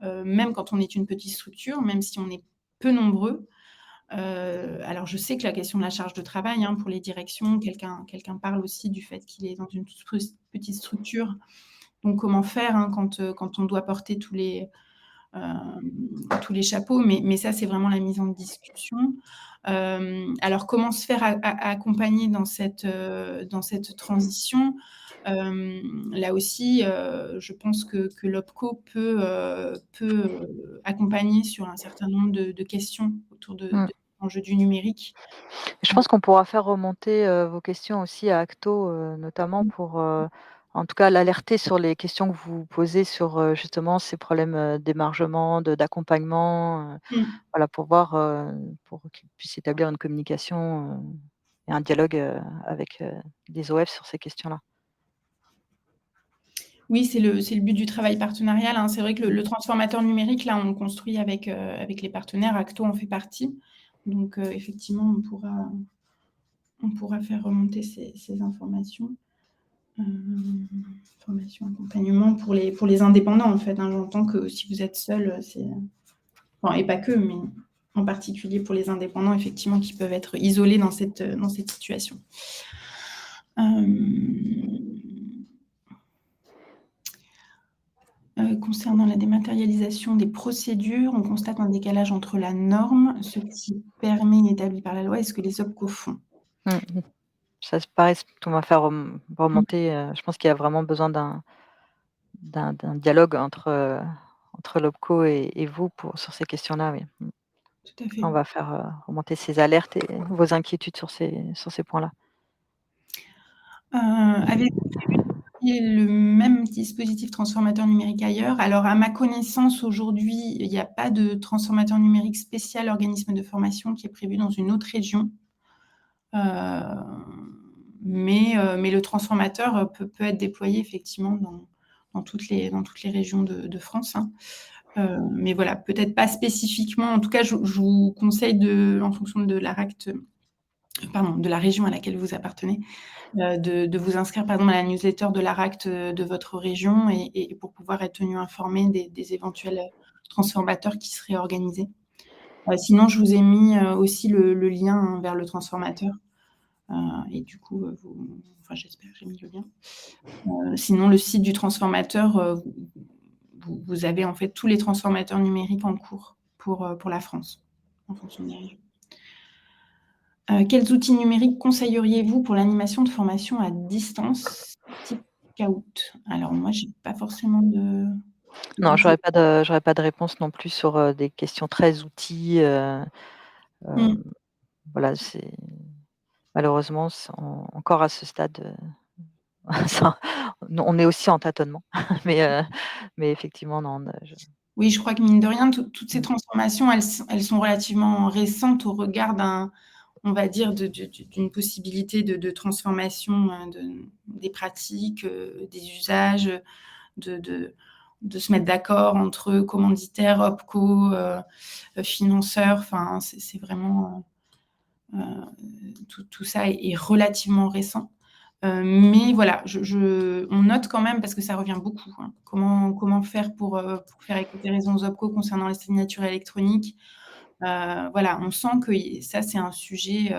même quand on est une petite structure, même si on est peu nombreux. Alors je sais que la question de la charge de travail, hein, pour les directions, quelqu'un parle aussi du fait qu'il est dans une toute petite structure. Donc comment faire, hein, quand on doit porter tous les chapeaux, mais ça, c'est vraiment la mise en discussion. Alors comment se faire accompagner dans cette transition? Là aussi, je pense que l'OPCO peut accompagner sur un certain nombre de questions autour Mmh. de l'enjeu du numérique. Je pense qu'on pourra faire remonter, vos questions aussi à Acto, notamment pour, en tout cas, l'alerter sur les questions que vous posez sur, justement ces problèmes, d'émargement, d'accompagnement, Mmh. voilà, pour voir, pour qu'ils puissent établir une communication, et un dialogue, avec, les OF sur ces questions-là. Oui, c'est le but du travail partenarial, hein. C'est vrai que le transformateur numérique, là, on le construit avec les partenaires. Acto en fait partie. Donc effectivement, on pourra faire remonter ces informations. Formation, accompagnement pour les indépendants, en fait, hein. J'entends que si vous êtes seul, c'est enfin, et pas que, mais en particulier pour les indépendants, effectivement, qui peuvent être isolés dans cette situation. Concernant la dématérialisation des procédures, on constate un décalage entre la norme, ce qui permet établi par la loi et ce que les OPCO font. Mmh. Ça, c'est pareil, ce qu'on va faire Mmh. remonter, je pense qu'il y a vraiment besoin d'un dialogue entre l'OPCO et vous sur ces questions-là, oui. Mmh. Tout à fait. On va faire, remonter ces alertes et vos inquiétudes sur ces points-là. Avez-vous prévu le même dispositif transformateur numérique ailleurs? Alors, à ma connaissance, aujourd'hui, il n'y a pas de transformateur numérique spécial organisme de formation qui est prévu dans une autre région. Mais le transformateur peut être déployé effectivement dans toutes les régions de France, hein. Mais voilà, peut-être pas spécifiquement. En tout cas, je vous conseille en fonction de l'ARACT, pardon, de la région à laquelle vous appartenez, de vous inscrire, par exemple, à la newsletter de l'ARACT de votre région et pour pouvoir être tenu informé des éventuels transformateurs qui seraient organisés. Sinon, je vous ai mis aussi le lien, hein, vers le transformateur. Et du coup, enfin, j'espère que j'ai mis le lien. Sinon, le site du transformateur, vous avez en fait tous les transformateurs numériques en cours pour la France, en fonction des régions. Quels outils numériques conseilleriez-vous pour l'animation de formation à distance, type Kahoot? Alors moi, j'ai pas forcément de Non, d'idée. j'aurais pas de réponse non plus sur, des questions très outils, Mmh. voilà, c'est malheureusement, encore à ce stade, ça on est aussi en tâtonnement. Mais, mais effectivement, non, Oui, je crois que mine de rien, toutes ces mmh, transformations, elles sont relativement récentes au regard on va dire, d'une possibilité de transformation, des pratiques, des usages, de, de, de se mettre d'accord entre commanditaires, OPCO, financeurs. Enfin, c'est vraiment tout ça est relativement récent. Mais voilà, on note quand même, parce que ça revient beaucoup, hein, comment faire pour faire écouter raison aux OPCO concernant les signatures électroniques. Voilà, on sent que ça, c'est un sujet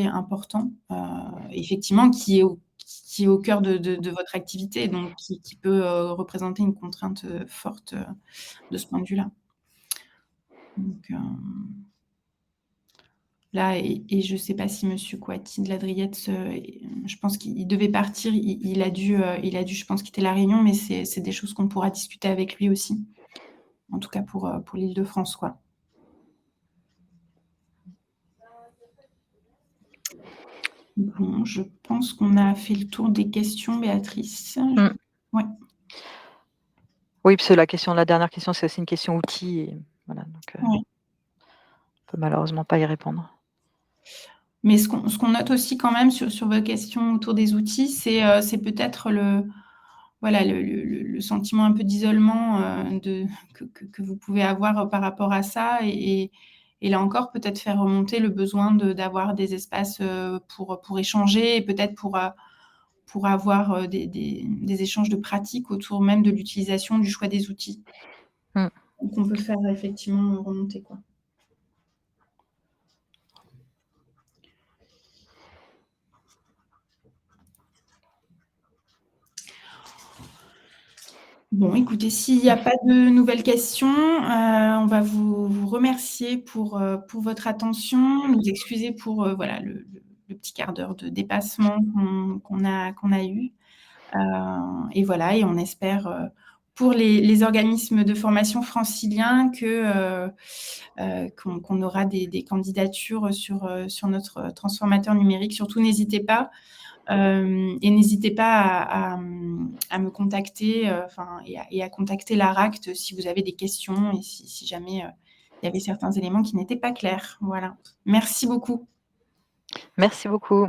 important, effectivement, qui est au cœur de votre activité, donc qui peut représenter une contrainte forte de ce point de vue-là. Donc là, et je ne sais pas si Monsieur Coati de la Driette, je pense qu'il devait partir, il a dû, je pense, quitter la Réunion, mais c'est des choses qu'on pourra discuter avec lui aussi, en tout cas pour l'Île-de-France, quoi. Bon, je pense qu'on a fait le tour des questions, Béatrice. mmh. Ouais. Oui, parce que la dernière question, c'est aussi une question outil et voilà, donc, Ouais. on peut malheureusement pas y répondre. Mais ce qu'on note aussi quand même sur vos questions autour des outils, c'est peut-être voilà, le sentiment un peu d'isolement, que vous pouvez avoir par rapport à ça et là encore, peut-être faire remonter le besoin d'avoir des espaces, pour échanger et peut-être pour avoir, des échanges de pratiques autour même de l'utilisation, du choix des outils. Mmh. Qu'on peut faire effectivement remonter, quoi. Bon, écoutez, s'il n'y a pas de nouvelles questions, on va vous remercier pour votre attention, nous excuser pour, voilà, le petit quart d'heure de dépassement qu'on a eu. Et voilà, et on espère, pour les organismes de formation franciliens qu'on aura des candidatures sur notre transformateur numérique. Surtout, n'hésitez pas. Et n'hésitez pas à me contacter, et à contacter l'ARACT si vous avez des questions et si jamais il y avait certains éléments qui n'étaient pas clairs. Voilà. Merci beaucoup. Merci beaucoup.